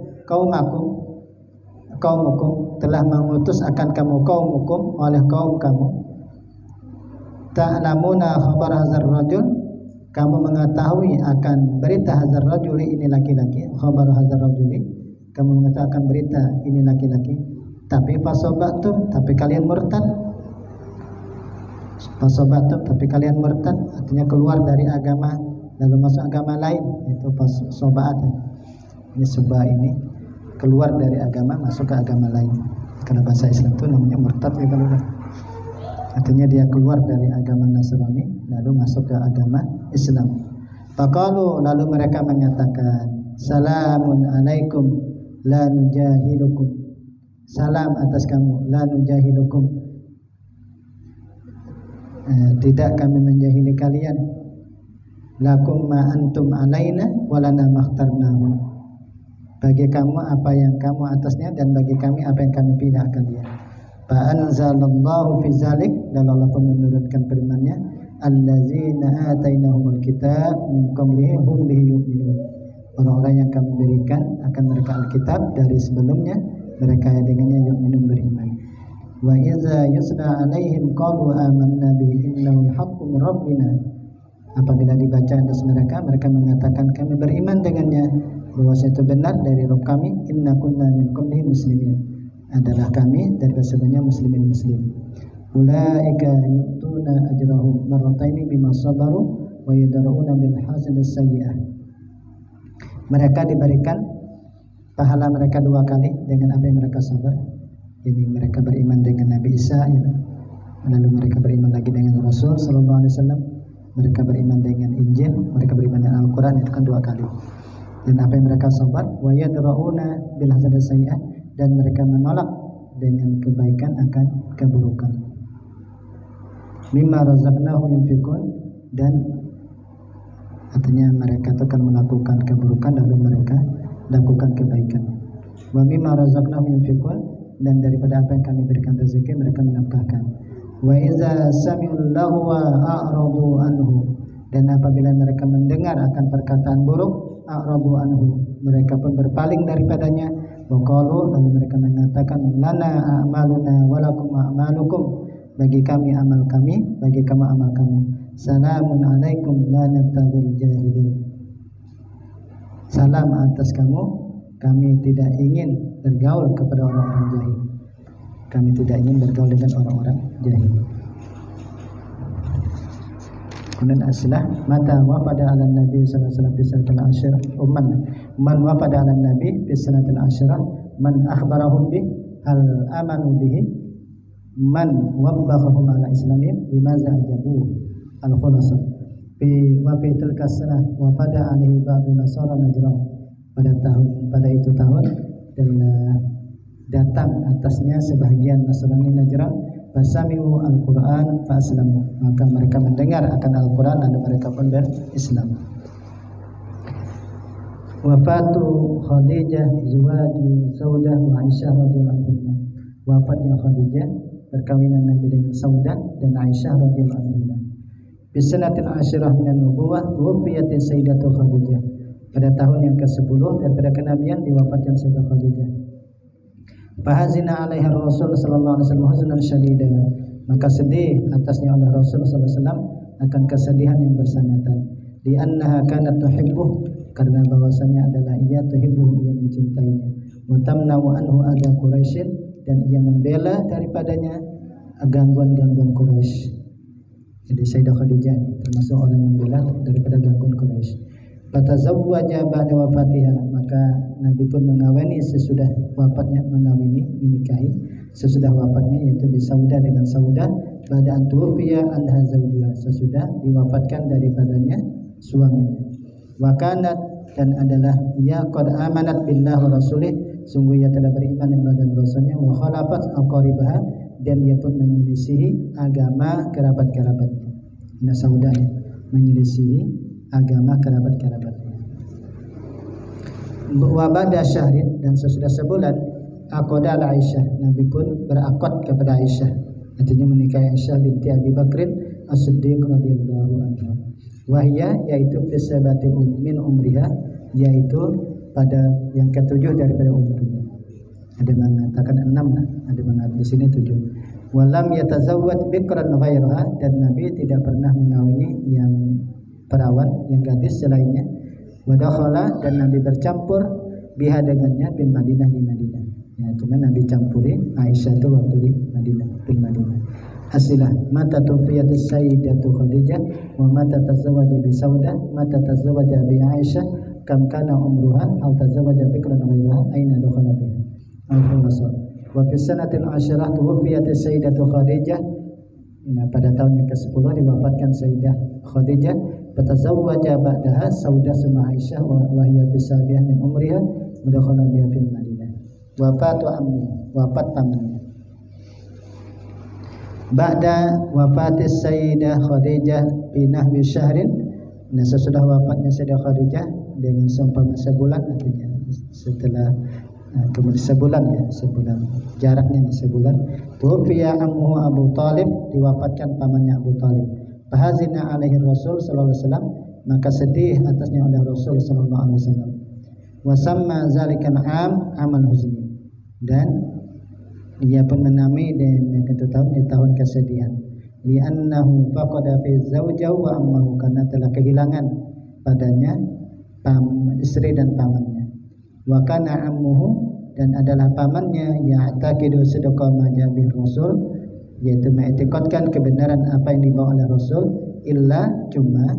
kaumukum, telah mengutus akan kamu kaumukum, oleh kaum kamu. Ta'lamuna khabar hazar rajul, kamu mengetahui akan berita hazar rajuli, ini laki-laki. Khabar hazar rajuli, kamu mengetahui akan berita ini laki-laki. Tapi fasobatum, tapi kalian murtad. Fasobatum, tapi kalian murtad, artinya keluar dari agama lalu masuk agama lain, itu fasobat. Ini subah ini keluar dari agama masuk ke agama lain. Kalau bahasa Islam itu namanya murtad ya, kalau artinya dia keluar dari agama Nasrani lalu masuk ke agama Islam. Faqalu, lalu mereka mengatakan, salamun alaikum la nujahilukum, salam atas kamu, la nujahilukum, tidak kami menjahili kalian. Lakum ma antum alaina walana makhtarnahu, bagi kamu apa yang kamu atasnya dan bagi kami apa yang kami pilih akan dia. Fa anzalallahu fi zalik, dan Allah pun menurunkan firman-Nya, allazina atainahumul kitab min qablihi hum bihi yu'minun, orang-orang yang kami berikan akan mereka Alkitab dari sebelumnya, mereka dengannya yu'minun, beriman. Wa iza yusla alaihim qalu amanna bihi innahul haqqu min rabbina, apabila dibaca atas mereka, mereka mengatakan kami beriman dengannya, bahwa itu benar dari Rabb kami. Inna kunna min qablihi muslimin, adalah kami dari sebelumnya muslimin muslim. Ulaika yu'tuna ajrahum marrataini bima sabaru wa yadra'una bil hasanis sayyi'ah, mereka diberikan pahala mereka 2 kali dengan apa yang mereka sabar. Jadi mereka beriman dengan Nabi Isa ya, lalu mereka beriman lagi dengan Rasul sallallahu alaihi wasallam, mereka beriman dengan Injil, mereka beriman dengan Al-Quran, itu kan 2 kali. Dan apa yang mereka sabar, wa yadra'una bil hasanis sayyi'ah, dan mereka menolak dengan kebaikan akan keburukan. Mimma razaqnahum yunfiqun, dan artinya mereka akan melakukan keburukan lalu mereka lakukan kebaikan. Wa mimma razaqnahum yunfiqun, dan daripada apa yang kami berikan rezeki mereka menafkahkan. Wa iza sami'ul lahwa a'radu anhu, dan apabila mereka mendengar akan perkataan buruk, a'radu anhu, mereka pun berpaling daripadanya. Wa qalu, lalu mereka mengatakan, lana a'maluna wa lakum a'malukum, bagi kami amal kami, bagi kamu amal kamu. Salamun alaikum la nabtaghil jahilin, salam atas kamu, kami tidak ingin bergaul kepada orang-orang jahil. Kami tidak ingin bergaul dengan orang-orang jahil. Kemudian asilah mata wafada ala nabi sallallahu alaihi wasallam fi sanatil asyirah man wafada ala nabi fi sanatil asyirah man akhbarahum bih hal amanu bihi man wabbahum ala islamihim bimaza ajabu al-khulasa fi wa fi tilka sanah wafada alaihi ba'du nasara najran, pada itu tahun dan datang atasnya sebahagian Nasrani Najran, fasami'u al-Qur'an fa aslamu, maka mereka mendengar akan Al-Qur'an lalu mereka pun berislam. Wafatu Khadijah zawaju Saudah wa Aisyah radhiyallahu anha, wafatnya Khadijah, perkawinan Nabi dengan Saudah dan Aisyah radhiyallahu anha. Bisanatil asyirah minan nubuwah tuwfiyat Sayyidatu Khadijah, pada tahun yang ke-10 daripada kenabian diwafatkan Sayyidah Khadijah. Fahazina alaiha Rasul sallallahu alaihi wasallam huznan syadida, maka sedih atasnya oleh Rasul sallallahu alaihi wasallam akan kesedihan yang bersangatan. Di annaha kanat tuhibbuh, karena bahwasanya adalah ia tuhibbuh, ia mencintainya. Wa tamna'u anhu adza Quraisy, dan ia membela daripadanya gangguan-gangguan Quraisy. Jadi Sayyidah Khadijah termasuk orang yang membela daripada gangguan Quraisy. Fatazawwaja ba'da wafatiha, maka Nabi pun mengawini sesudah wafatnya, menikahi sesudah wafatnya, yaitu bisauda dengan Saudah, ba'da an tuwfiya anha zawjuha, sesudah diwafatkan daripadanya suaminya. Wa kanat, dan adalah ia qad amanat billah wa rasulih, sungguh ia telah beriman dengan Allah dan Rasulnya, wa khalafat aqaribaha, dan ia pun menyelisihi agama kerabat-kerabatnya. Nah, Saudah menyelisihi agama kerabat-kerabatnya. Wa ba'da syahrin, dan sesudah sebulan, aqada ala Aisyah, Nabi pun berakad kepada Aisyah, artinya menikahi Aisyah binti Abi Bakrin As-Siddiq radhiyallahu anha. Wahya, yaitu fi sabati min umriha, yaitu pada yang ke-7 daripada umurnya. Ada mengatakan 6, ada mengatakan di sini 7. Walam yatazawwad bikran ghairaha, dan Nabi tidak pernah mengawini yang perawan, yang gadis selainnya. Wadakhala, dan Nabi bercampur biha dengannya bil Madinah, di Madinah. Ya, cuma Nabi campuri Aisyah itu waktu di Madinah, bil Madinah. Asilah mata tufiyatis Sayyidatu Khadijah wa mata tazawwaja bi Saudah, mata tazawwaja bi Aisyah, kam kana umruha, hal tazawwaja bikran ghairaha, aina dakhala biha. Al-Rasul. Wa fi sanatil asyirah tufiyatis Sayyidatu Khadijah, nah, pada tahun yang ke-10 diwafatkan Sayyidah Khadijah. Fatazawwaja ba'daha Saudah sama Aisyah wa hiya fi sabiyah min umriha, mudakhala biha fil Madinah. Wafatu ammi, wafat pamannya. Ba'da wafatis Sayyidah Khadijah bi nahwi syahrin, nah, sesudah wafatnya Sayyidah Khadijah dengan seumpama sebulan, artinya setelah kemudian sebulan, ya, sebulan jaraknya sebulan, tufiya ammuhu Abu Talib, diwafatkan pamannya Abu Talib. Fahazina alaihi Rasul sallallahu alaihi wasallam, maka sedih atasnya oleh Rasul sallallahu alaihi wasallam. Wa samma zalikal am amal huzni, dan ia pun menamai dengan itu tahun di tahun kesedihan. Li'annahu faqada fi zawjahu wa ammahu, karena telah kehilangan padanya istri dan pamannya. Wa kana ammuhu, dan adalah pamannya ya'taqidu sidqa ma jabi Rasul, yaitu mengiktikadkan kebenaran apa yang dibawa oleh Rasul, illa, cuma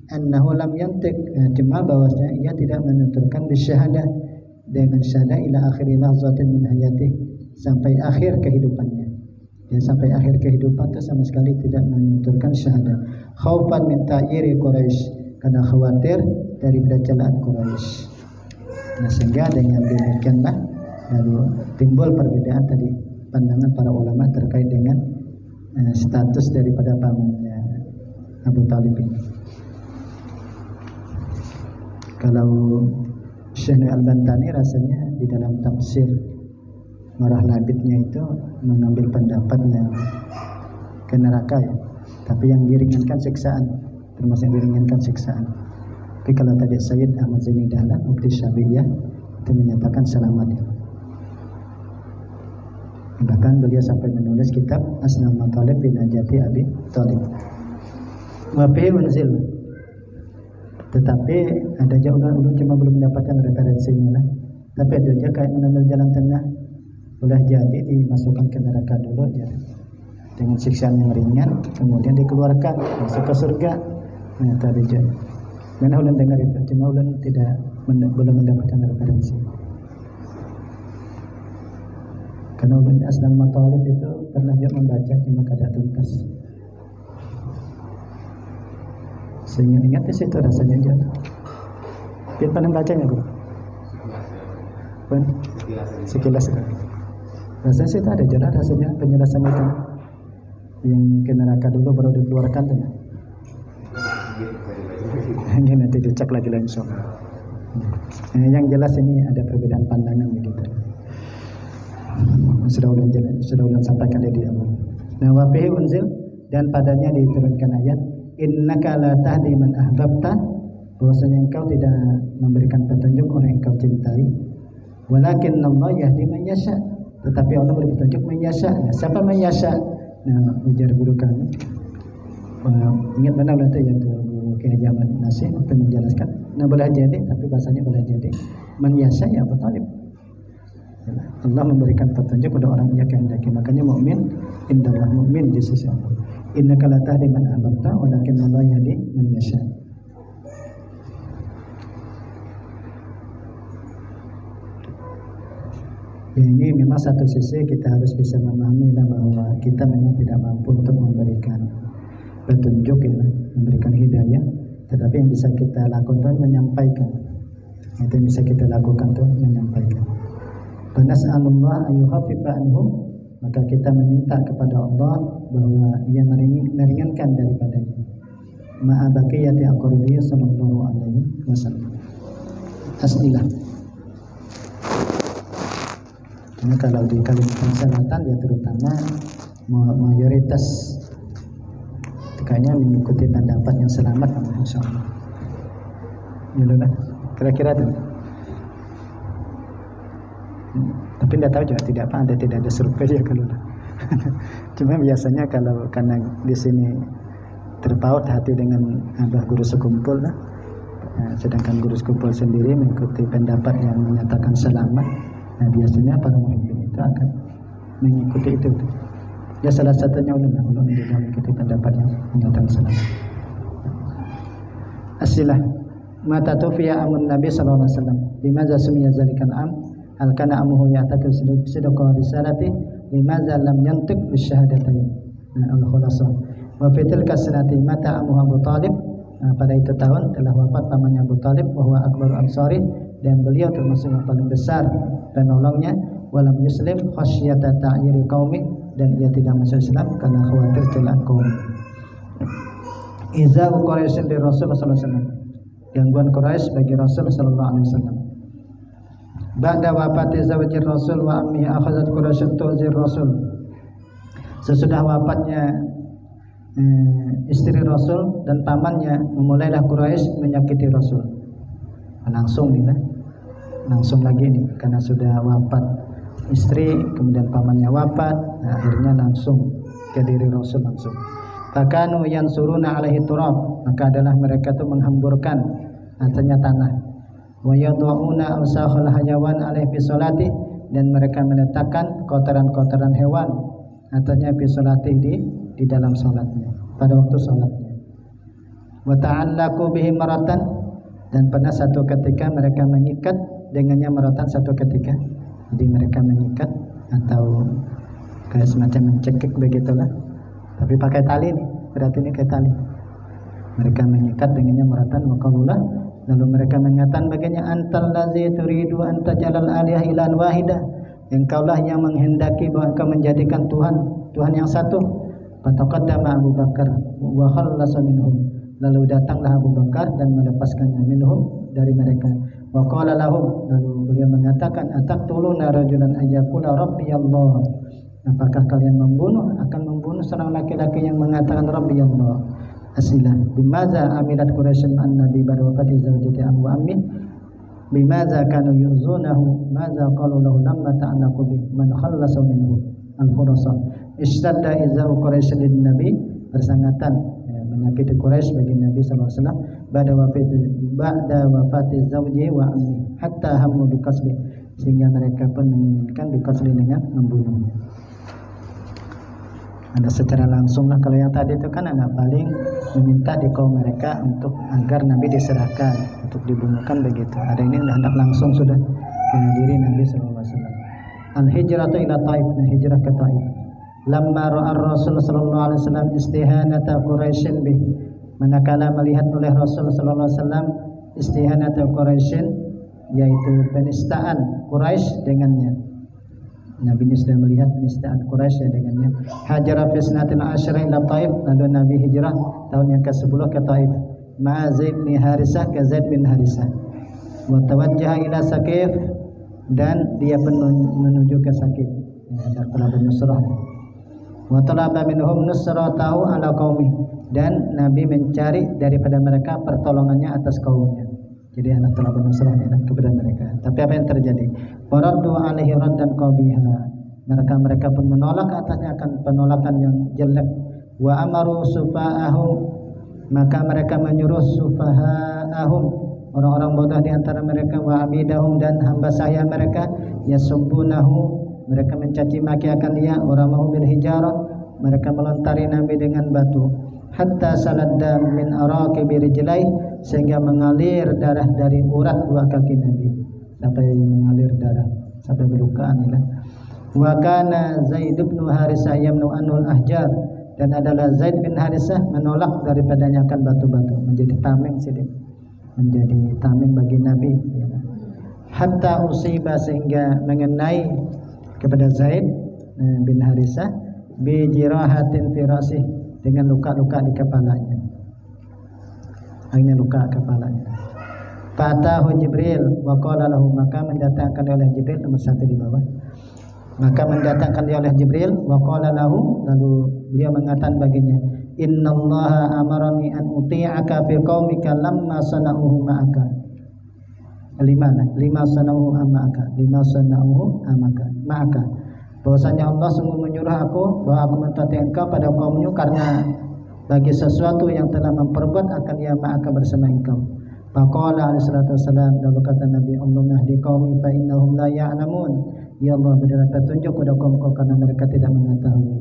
annahu lam yantiq, cuma bahwasanya ia tidak menuturkan bisyahadah, dengan syahadah ila akhir lahzatin min hayatih, sampai akhir kehidupannya. Ya, sampai akhir kehidupan itu sama sekali tidak menuturkan syahadah. Khaufan min ta'iri Quraisy, karena khawatir daripada celaan Quraisy. Nah, sehingga dengan demikianlah lalu timbul perbedaan tadi pandangan para ulama terkait dengan status daripada pamannya Abu Talib ini. Kalau Syekh Al-Bantani rasanya di dalam tafsir Marah Labidnya itu mengambil pendapat yang ke neraka ya, tapi yang diringankan siksaan, termasuk yang diringankan siksaan. Tapi kalau tadi Sayyid Ahmad Zaini Dahlan Mufti Syafi'iyah itu menyatakan selamat ya. Bahkan beliau sampai menulis kitab Asnal Matalib bin Najati Abi Thalib. Wa fi unzil. Tetapi ada aja ulun cuma belum mendapatkan referensinya lah. Tapi ada aja kayak mengambil jalan tengah. Boleh jadi dimasukkan ke neraka dulu aja dengan siksaan yang ringan, kemudian dikeluarkan masuk ke surga. Nah, tadi aja. Mana ulun dengar itu, cuma ulun belum mendapatkan referensi. Karena ulun Asnal Matalib itu pernah juga membaca cuma kada tuntas. Seingat-ingat di situ rasanya aja. Dia pernah bacanya bro? Sekilas. Rasanya sih ada jalan rasanya penjelasan itu. Yang ke neraka dulu baru dikeluarkan tuh. Ini nanti dicek lagi langsung. Yang jelas ini ada perbedaan pandangan begitu. Sudah ulang sampaikan di awal. Nah, wa fihi unzil, dan padanya diturunkan ayat innaka la tahdi man ahbabta, bahwasanya engkau tidak memberikan petunjuk orang yang engkau cintai, walakin Allah yahdi man yasha, tetapi Allah memberi petunjuk man yasha. Nah, siapa man yasha? Nah, ujar guru kami, ingat benar itu ya guru Kiai Ahmad Nasir untuk menjelaskan. Nah, boleh jadi, tapi bahasanya boleh jadi man yasha ya Abu Thalib. Allah memberikan petunjuk kepada orang yang kehendaki. Makanya mukmin indallah, mukmin di sisi Allah. Innaka la tahdi man ahbabta walakin Allah yahdi man yasha. Ya, ini memang satu sisi kita harus bisa memahami bahwa kita memang tidak mampu untuk memberikan petunjuk ya, memberikan hidayah, tetapi yang bisa kita lakukan menyampaikan. Itu yang bisa kita lakukan tuh menyampaikan. Fanas'alullah ayyukhaffifa anhum, maka kita meminta kepada Allah bahwa Ia meringankan daripadanya. Ma'a baqiyati aqrabihi sallallahu alaihi wasallam. As'ilah. Ini kalau di Kalimantan Selatan ya terutama mayoritas kayaknya mengikuti pendapat yang selamat, insyaallah. Ya, kira-kira itu. Tapi tidak tahu juga tidak ada survei ya kalau cuma biasanya kalau karena di sini terpaut hati dengan abah guru sekumpul lah, sedangkan guru sekumpul sendiri mengikuti pendapat yang menyatakan selamat. Nah, biasanya para murid itu akan mengikuti itu. Ya, salah satunya ulun juga mengikuti pendapat yang menyatakan selamat. Asilah mata tufiya amun Nabi sallallahu alaihi wasallam limadza sumiya zalikal am al-kana amuhu ya'taqidu sidqa risalati limadza lam yantiq bisyahadatain. Al-khulasah wa fi tilka sanati mata amuhu Abu Thalib, pada itu tahun telah wafat pamannya Abu Thalib, wa huwa akbaru ansari, dan beliau termasuk yang paling besar penolongnya, walam yuslim khasyata ta'yiri qaumi, dan ia tidak masuk Islam karena khawatir celaan kaum. Iza Quraisy li Rasul sallallahu alaihi wasallam, gangguan Quraisy bagi Rasul sallallahu alaihi wasallam. Ba'da wafati zawji Rasul wa ammi akhazat Quraisy tu'zir Rasul. Sesudah wafatnya istri Rasul dan pamannya, memulailah Quraisy menyakiti Rasul. Langsung lagi nih, karena sudah wafat istri, kemudian pamannya wafat, nah, akhirnya langsung ke diri Rasul langsung. Fakanu yansuruna alaihi turab, maka adalah mereka itu menghamburkan artinya tanah. Wa yad'una awsakhal hayawan alaihi fi sholati, dan mereka meletakkan kotoran-kotoran hewan artinya fi sholati di dalam salatnya, pada waktu salatnya. Wa ta'allaqu bihi maratan, dan pernah satu ketika mereka mengikat dengannya maratan satu ketika. Jadi mereka mengikat atau kayak semacam mencekik begitulah, tapi pakai tali nih, berarti ini kayak tali. Mereka mengikat dengannya maratan, waqalulah, lalu mereka mengatakan baginya, antal ladzi turidu an tajalal aliyah ilan wahidah, engkaulah yang menghendaki bahwa engkau menjadikan Tuhan yang satu. Fataqaddama Abu Bakar wa khallasa minhum, lalu datanglah Abu Bakar dan melepaskannya minhum dari mereka. Wa qala lahum, lalu beliau mengatakan, ataqtuluna rajulan ayyaqula rabbi Allah. Apakah kalian akan membunuh seorang laki-laki yang mengatakan rabbi Allah? Asilah, bimaza amilat Quraisy an nabi ba'da wafati zawjati Abu Ammi, bimaza kanu yuzunahu, maza qalu lahu lamma ta'allaqu bi man khallasa minhu al-khurasa. Ishtadda izau Quraisy lin nabi, bersangatan menyakiti Quraisy bagi Nabi sallallahu alaihi wasallam ba'da wafati zawji wa ammi, hatta hammu bi qasli, sehingga mereka pun menginginkan bi qasli dengan membunuhnya. Ada secara langsung lah, kalau yang tadi itu kan anak paling meminta di kaum mereka untuk agar Nabi diserahkan untuk dibunuhkan begitu. Ada ini hendak langsung sudah menghadiri Nabi sallallahu alaihi wasallam. Al-hijratu ila Taif, hijrah ke Taif. Lamma ra'a Rasul sallallahu alaihi wasallam istihanata Quraisyin bih, manakala melihat oleh Rasul sallallahu alaihi wasallam istihanata Quraisyin, yaitu penistaan Quraisy dengannya. Nabi ini sudah melihat penistaan Quraisy dengannya. Hajara fi sanatil asyra ila Taif, lalu Nabi hijrah tahun yang ke-10 ke Taif. Ma'a Zaid bin Harisah, ke Zaid bin Harisah. Wa tawajjaha ila Saqif, dan dia pun menuju ke Saqif. Ada talab nusrah. Wa talaba minhum nusratahu ala qaumi, dan Nabi mencari daripada mereka pertolongannya atas kaumnya. Jadi anak talab nusrah kepada mereka. Tapi apa yang terjadi? Waraddu alaihi raddan qabiha, mereka pun menolak atasnya akan penolakan yang jelek. Wa amaru sufa'ahum, maka mereka menyuruh sufa'ahum, orang-orang bodoh di antara mereka, wa abidahum, dan hamba sahaya mereka, yasubbunahu, mereka mencaci maki akan dia, waramahu bil hijarah, mereka melontari Nabi dengan batu, hatta saladda min araqibi rijlai, sehingga mengalir darah dari urat dua kaki Nabi, sampai mengalir darah, sampai berlukaan ya. Wa kana Zaid bin Harisah yamnu anul ahjar, dan adalah Zaid bin Harisah menolak daripadanya akan batu-batu, menjadi tameng sedih, menjadi tameng bagi Nabi ya. Hatta usiba, sehingga mengenai kepada Zaid bin Harisah bi jirahatin fi rasih, dengan luka-luka di kepalanya, hanya luka kepalanya. Fatahu Jibril wa qala lahu, maka mendatangkan oleh Jibril, nomor 1 di bawah, maka mendatangkan dia oleh Jibril, wa qala lahu, lalu beliau mengatakan baginya, innallaha amarani an uti'aka fi qaumika lamma sana'uhu ma'aka. Lima sana'uhu ma'aka, bahwasanya Allah sungguh menyuruh aku bahwa aku mentaati engkau pada kaummu, karena bagi sesuatu yang telah memperbuat akan ia ma'aka bersama engkau. Faqala alaihi salatu wassalam, dan berkata Nabi, Allahumma hdi qaumi fa innahum la ya'lamun, ya Allah berilah petunjuk kepada kaumku karena mereka tidak mengetahui.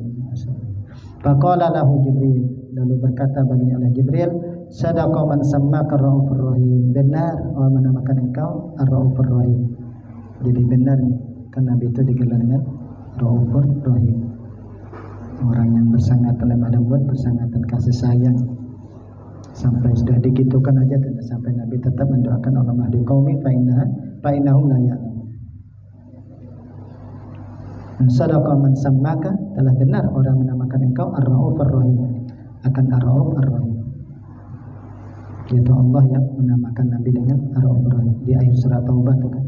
Faqala lahu Jibril, lalu berkata baginya oleh Jibril, sadaqa man sammaka ar-raufur rahim, benar Allah menamakan engkau ar-raufur rahim. Jadi benar kan Nabi itu digelar dengan Raufur Rahim, orang yang bersangatan lemah lembut, bersangatan kasih sayang. Sampai sudah digitukan aja tidak sampai Nabi tetap mendoakan Allah mahdi qaumi fa innahum la ya'lamun. Sadaqa man sammaka, telah benar orang menamakan engkau ar-raufur rahim, akan ar-rauf ar-rahim, yaitu Allah yang menamakan Nabi dengan ar-raufur rahim. Di akhir surat Taubah itu kan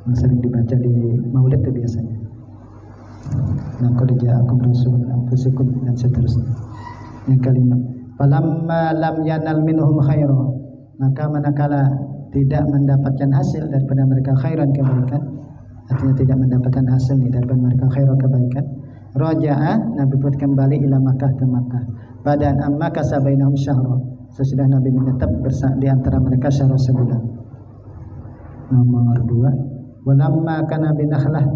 yang sering dibaca di Maulid itu biasanya. Laqad ja'akum rasulun min anfusikum, dan seterusnya. Yang kelima, falamma lam yanal minhum khairan, maka manakala tidak mendapatkan hasil daripada mereka khairan, kebaikan, artinya tidak mendapatkan hasil daripada mereka khairan, kebaikan, raja'a, Nabi pun kembali ila Makkah, ke Makkah, pada amma kasabainahum syahra, sesudah Nabi menetap di antara mereka syahra, sebulan. Nomor 2, walamma kana binakhlah,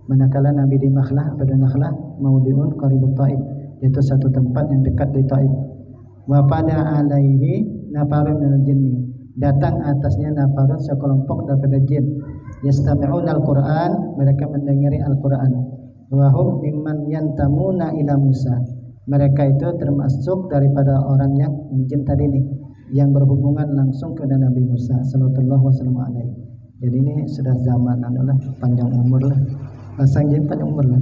manakala Nabi di Makhlah, pada Nakhlah maudiun qaribut Taif, yaitu satu tempat yang dekat di Taif. Wa pada alaihi nafarun minal jinni, datang atasnya nafarun, sekelompok daripada jin, yastami'una al-Qur'an, mereka mendengari Al-Qur'an. Wa hum mimman yantamuna ila Musa, mereka itu termasuk daripada orang yang jin tadi nih, yang berhubungan langsung kepada Nabi Musa sallallahu alaihi. Jadi ini sudah zaman adalah panjang umur lah, pasang jin panjang umur lah.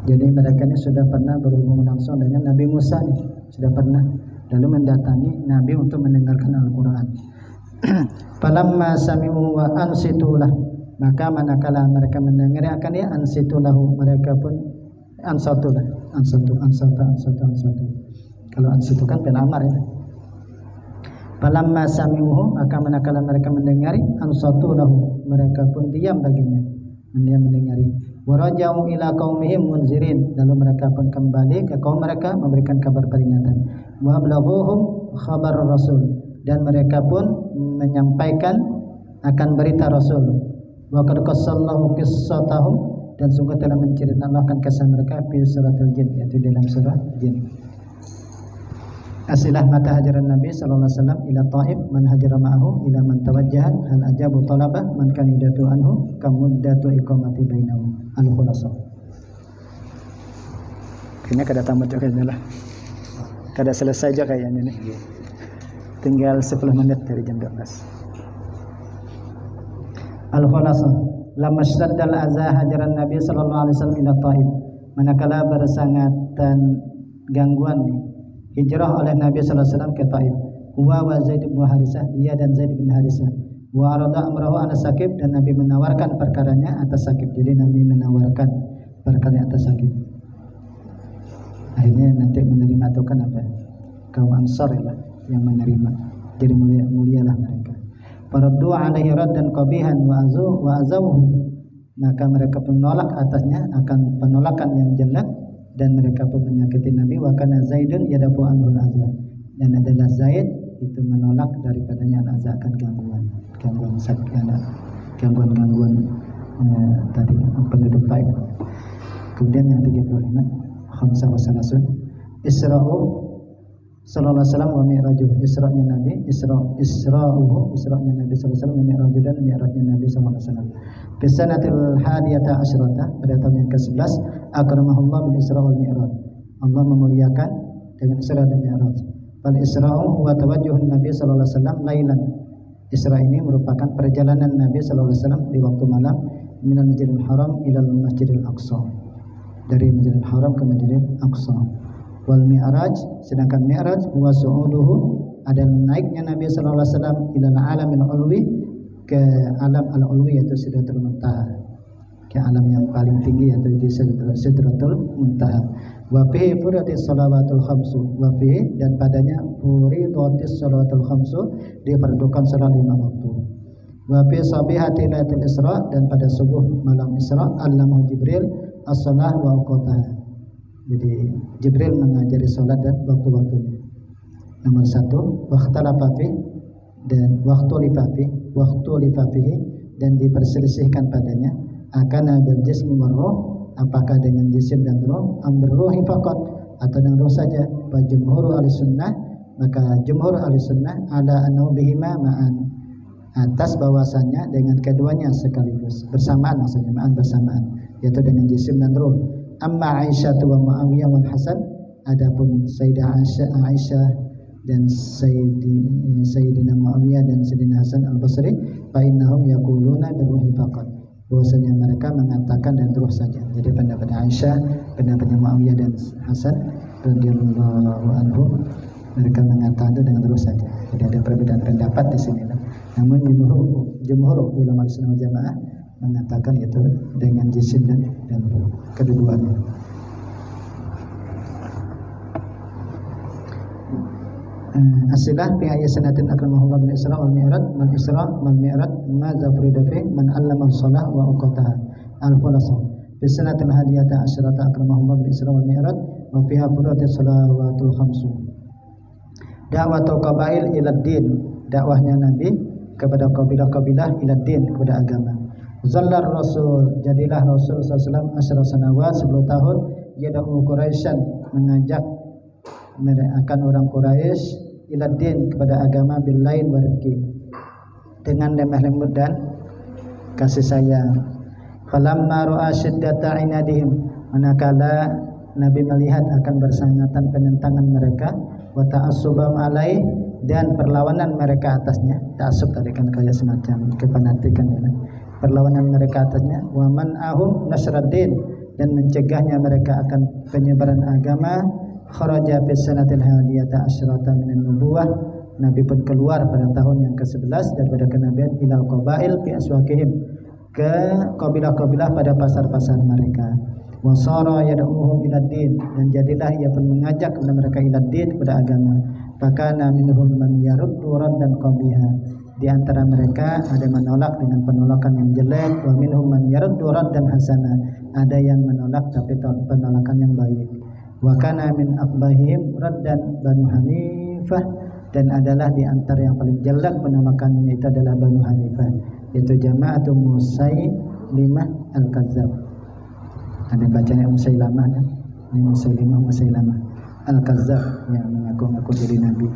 Jadi mereka ini sudah pernah berhubungan langsung dengan Nabi Musa nih, sudah pernah, lalu mendatangi Nabi untuk mendengarkan Al-Quran. Falamma sami'u wa ansitulah, maka manakala mereka mendengar akan dia, ansitulahu, mereka pun ansatulah, ansatu. Kalau ansitu kan fi'il amar ya. Falamma sami'uhu, maka manakala mereka mendengari, ansatulahu, mereka pun diam baginya, dia mendengari. Warajau ila qaumihim munzirin, lalu mereka pun kembali ke kaum mereka memberikan kabar peringatan. Wa ablaghuhum khabar rasul, dan mereka pun menyampaikan akan berita Rasul. Wa qad qassallahu qissatahum, dan sungguh telah menceritakan akan kisah mereka fi suratul jin, yaitu dalam surah jin. Asilah mata hajaran Nabi sallallahu alaihi wasallam ila Taif man hajara ma'ahu ila man tawajjaha hal ajabu talabah man kan yudatu anhu kamuddatu iqamati bainahu al-khulasa. Kayaknya kada tamat juga kayaknya lah. Kada selesai aja kayaknya nih. Tinggal 10 menit dari jam 12. Al-khulasa lamma syaddal azza hajaran Nabi sallallahu alaihi wasallam ila Taif, manakala bersangatan gangguan hijrah oleh Nabi sallallahu alaihi wasallam ke Taif. Wa Zaid bin Harisah, dia dan Zaid bin Harisah. Wa arada amrahu ala Sakib, dan Nabi menawarkan perkaranya atas Sakib. Jadi Nabi menawarkan perkara atas Sakib. Akhirnya nanti menerima itu kan apa? Kaum Ansar lah yang menerima. Jadi mulialah mereka. Faraddu alaihi raddan qabihan wa azamuhu, maka mereka menolak atasnya akan penolakan yang jelek, dan mereka pun menyakiti Nabi. Wa kana Zaidun yadafu anhu al-azza, dan adalah Zaid itu menolak daripadanya al-azza, akan gangguan tadi penduduk Taif. Kemudian yang 35 khamsah wa salasun Isra'u sallallahu alaihi wasallam wa mi'rajuh, Isra'nya Nabi, Isra'nya Nabi sallallahu alaihi wasallam, wa mi'rajuh, dan mi'rajnya Nabi sallallahu alaihi wasallam. Fi sanatil hadiyata asyrata, pada tahun yang ke-11, akramahullah bil Isra wal Mi'raj, Allah memuliakan dengan Isra dan Mi'raj. Fal Isra'u huwa tawajjuhun Nabi sallallahu alaihi wasallam lailan, Isra ini merupakan perjalanan Nabi sallallahu alaihi wasallam di waktu malam minal Masjidil Haram ilal Masjidil Aqsa, dari Masjidil Haram ke Masjidil Aqsa. Wal Mi'raj, sedangkan Mi'raj huwa su'uduhu, adalah naiknya Nabi sallallahu alaihi wasallam ilal alamil ulwi, ke alam al-ulwi, yaitu Sidratul Muntaha, ke alam yang paling tinggi, yaitu di Sidratul Muntaha. Wa fihi furidatis shalawatul khamsu, wa fihi, dan padanya furidatis shalawatul khamsu, diperdukan salat 5 waktu. Wa fi sabihati lailatul Isra, dan pada subuh malam Isra, allamahu Jibril as-shalah wa awqataha, jadi Jibril mengajari salat dan waktu-waktunya. Nomor 1, wakhtalafa fi, dan waktu lifafihi, dan diperselisihkan padanya, akana bil jismi war ruh, apakah dengan jisim dan roh, ambil ruhi faqat, atau dengan roh saja. Wa jumhur ahli-sunnah, maka jumhur ahli-sunnah ala annahu bihima ma'an, atas bahwasanya dengan keduanya sekaligus, bersamaan, maksudnya ma'an bersamaan, yaitu dengan jisim dan roh. Amma Aisyah wa Muawiyah wal Hasan, adapun Sayyidah Aisyah dan Sayyidina Muawiyah dan Sayyidina Hasan al-Basri, fa innahum yaquluna bi ruhi faqat, bahwasanya mereka mengatakan dan ruh saja. Jadi pendapat Aisyah, pendapatnya Muawiyah dan Hasan radhiyallahu anhu, mereka mengatakan itu dengan ruh saja. Jadi ada perbedaan pendapat di sini. Namun jumhur ulama Sunnah Jamaah mengatakan itu dengan jisim dan ruh, kedua-duanya. Asilah fi ayat sanatin akramahullah bil Isra wal Mi'raj, man Isra wal Mi'raj ma zafrida fi man allama as-salah wa uqataha. Al-khulasa fi sanatil hadiyata asyrata akramahullah bil Isra wal Mi'raj, wa fiha furadatis salawatul khamsu. Da'watul qabail ila din, dakwahnya Nabi kepada kabilah-kabilah ila din, kepada agama. Zallar Rasul, jadilah Rasul SAW asyara sanawat, 10 tahun, yada'u Quraisyan, mengajak akan orang Quraisy ila din, kepada agama, bil lain wa rifqi, dengan lemah lembut dan kasih sayang. Falamma ra'a syiddata inadihim, manakala Nabi melihat akan bersangatan penentangan mereka, wa ta'assubam alaih, dan perlawanan mereka atasnya. Ta'assub tadi kan kayak semacam kefanatikan ya. Perlawanan mereka atasnya, wa man'ahum nasraddin, dan mencegahnya mereka akan penyebaran agama. Kharaja fi sanatil hadiyata asyrata minan nubuwah, Nabi pun keluar pada tahun yang ke-11 daripada kenabian ilal qabail fi aswaqihim, ke kabilah-kabilah pada pasar-pasar mereka. Wasara yad'uhum ilad din, dan jadilah ia pun mengajak kepada mereka ilad din, kepada agama. Fakana minhum man yaruddu raddan qabiha, di antara mereka ada menolak dengan penolakan yang jelek, wa minhum man yaruddu raddan hasana, ada yang menolak tapi penolakan yang baik. Wa kana min aqbahim raddan Banu Hanifah, dan adalah di antara yang paling jelek penolakannya itu adalah Banu Hanifah, yaitu Jama'atu Musailimah Al-Kadzab. Ada bacanya Musailamah kan? Ini Musailimah Al-Kadzab yang mengaku-ngaku jadi nabi.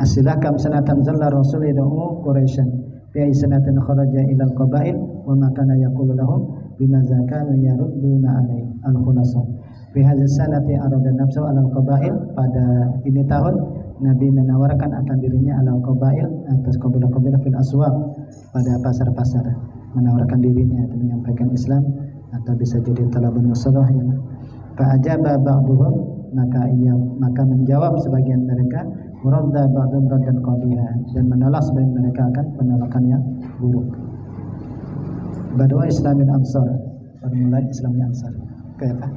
Asilah kam sanatan zalla rasul yad'u Quraisyan fi sanatin kharaja ila al-qabail wa ma kana yaqulu lahum bima zakanu yarudduna alaihi al-khulasa. Fi hadhihi sanati arada nafsu ala al-qabail, pada ini tahun Nabi menawarkan akan dirinya ala al-qabail, atas kabilah-kabilah fil aswaq, pada pasar-pasar, menawarkan dirinya atau menyampaikan Islam, atau bisa jadi talabun musalah ya. Fa ajaba ba'dhum, maka menjawab sebagian mereka, muradda ba'dhum raddan qabiha, dan menolak sebagian mereka akan penolakan yang buruk. Badwa Islamil Ansar, permulaan Islamnya Ansar. Kayak apa?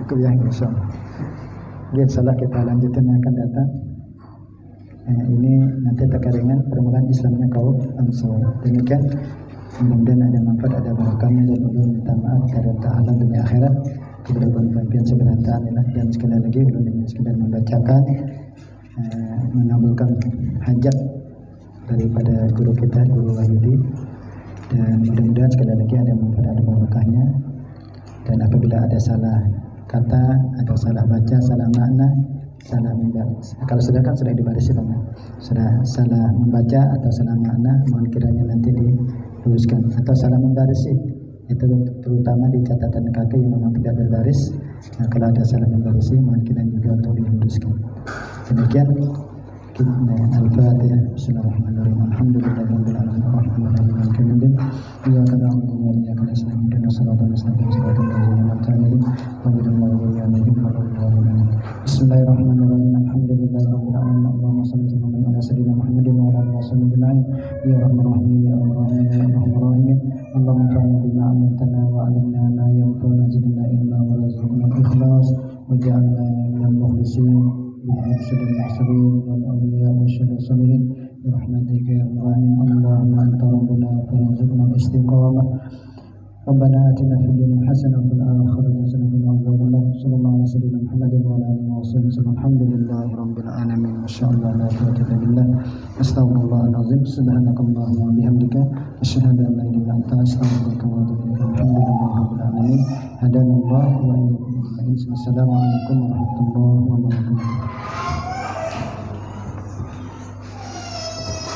Itu yang insyaallah. Insyaallah kita lanjutkan yang akan datang. Ini nanti terkait permulaan Islamnya kaum Ansar. Demikian, mudah-mudahan ada manfaat, ada barakahnya, dan minta maaf karena ta'ala dunia akhirat kepada pemimpin seberantaan inilah. Dan sekali lagi belum sekedar membacakan mengabulkan hajat daripada guru kita, Guru Wahyudi, dan mudah-mudahan sekali lagi ada manfaat, ada barakahnya. Dan apabila ada salah kata atau salah baca, salah makna, salah membaris, kalau sudah kan sudah dibaris ya, sudah salah membaca atau salah makna, mohon kiranya nanti diluruskan. Atau salah membaris itu terutama di catatan kaki yang memang tidak berbaris. Nah, kalau ada salah membaris, mohon kiranya juga untuk diluruskan. Demikian. Al-Fatihah. Bismillahirrahmanirrahim. Alhamdulillahirabbil alamin arrahmanirrahim maliki yaumiddin. Iyyaka na'budu wa iyyaka nasta'in. Ihdinas siratal mustaqim siratal ladzina an'amta 'alaihim ghairil maghdubi 'alaihim waladdallin. Bismillahirrahmanirrahim. Alhamdulillahirabbil alamin. Allahumma shalli ala sayyidina Muhammadin wa ala alihi wasallam ajma'in. Ya Rahman Rahim, ya Rahman Rahim, ya Rahman Rahim. Allahumma fa'alna bima 'allamtana wa 'allimna ma yanfa'una zidna ilma wa rzuqna al-ikhlas waj'alna minal mukhlisin. وأرشد المرسلين والأولياء والشهداء والصالحين برحمتك يا أرحم الراحمين. اللهم أنت ربنا فارزقنا الاستقامة. ربنا آتنا في الدنيا حسنة وفي الآخرة حسنة وقنا عذاب النار. صلى الله على سيدنا محمد وعلى آله وصحبه وسلم. الحمد لله رب العالمين. ما شاء الله لا قوة إلا بالله. أستغفر الله العظيم. سبحانك اللهم وبحمدك أشهد أن لا إله إلا أنت أستغفرك وأتوب إليك. الحمد لله رب العالمين. هدانا الله وإياكم أجمعين. السلام عليكم ورحمة الله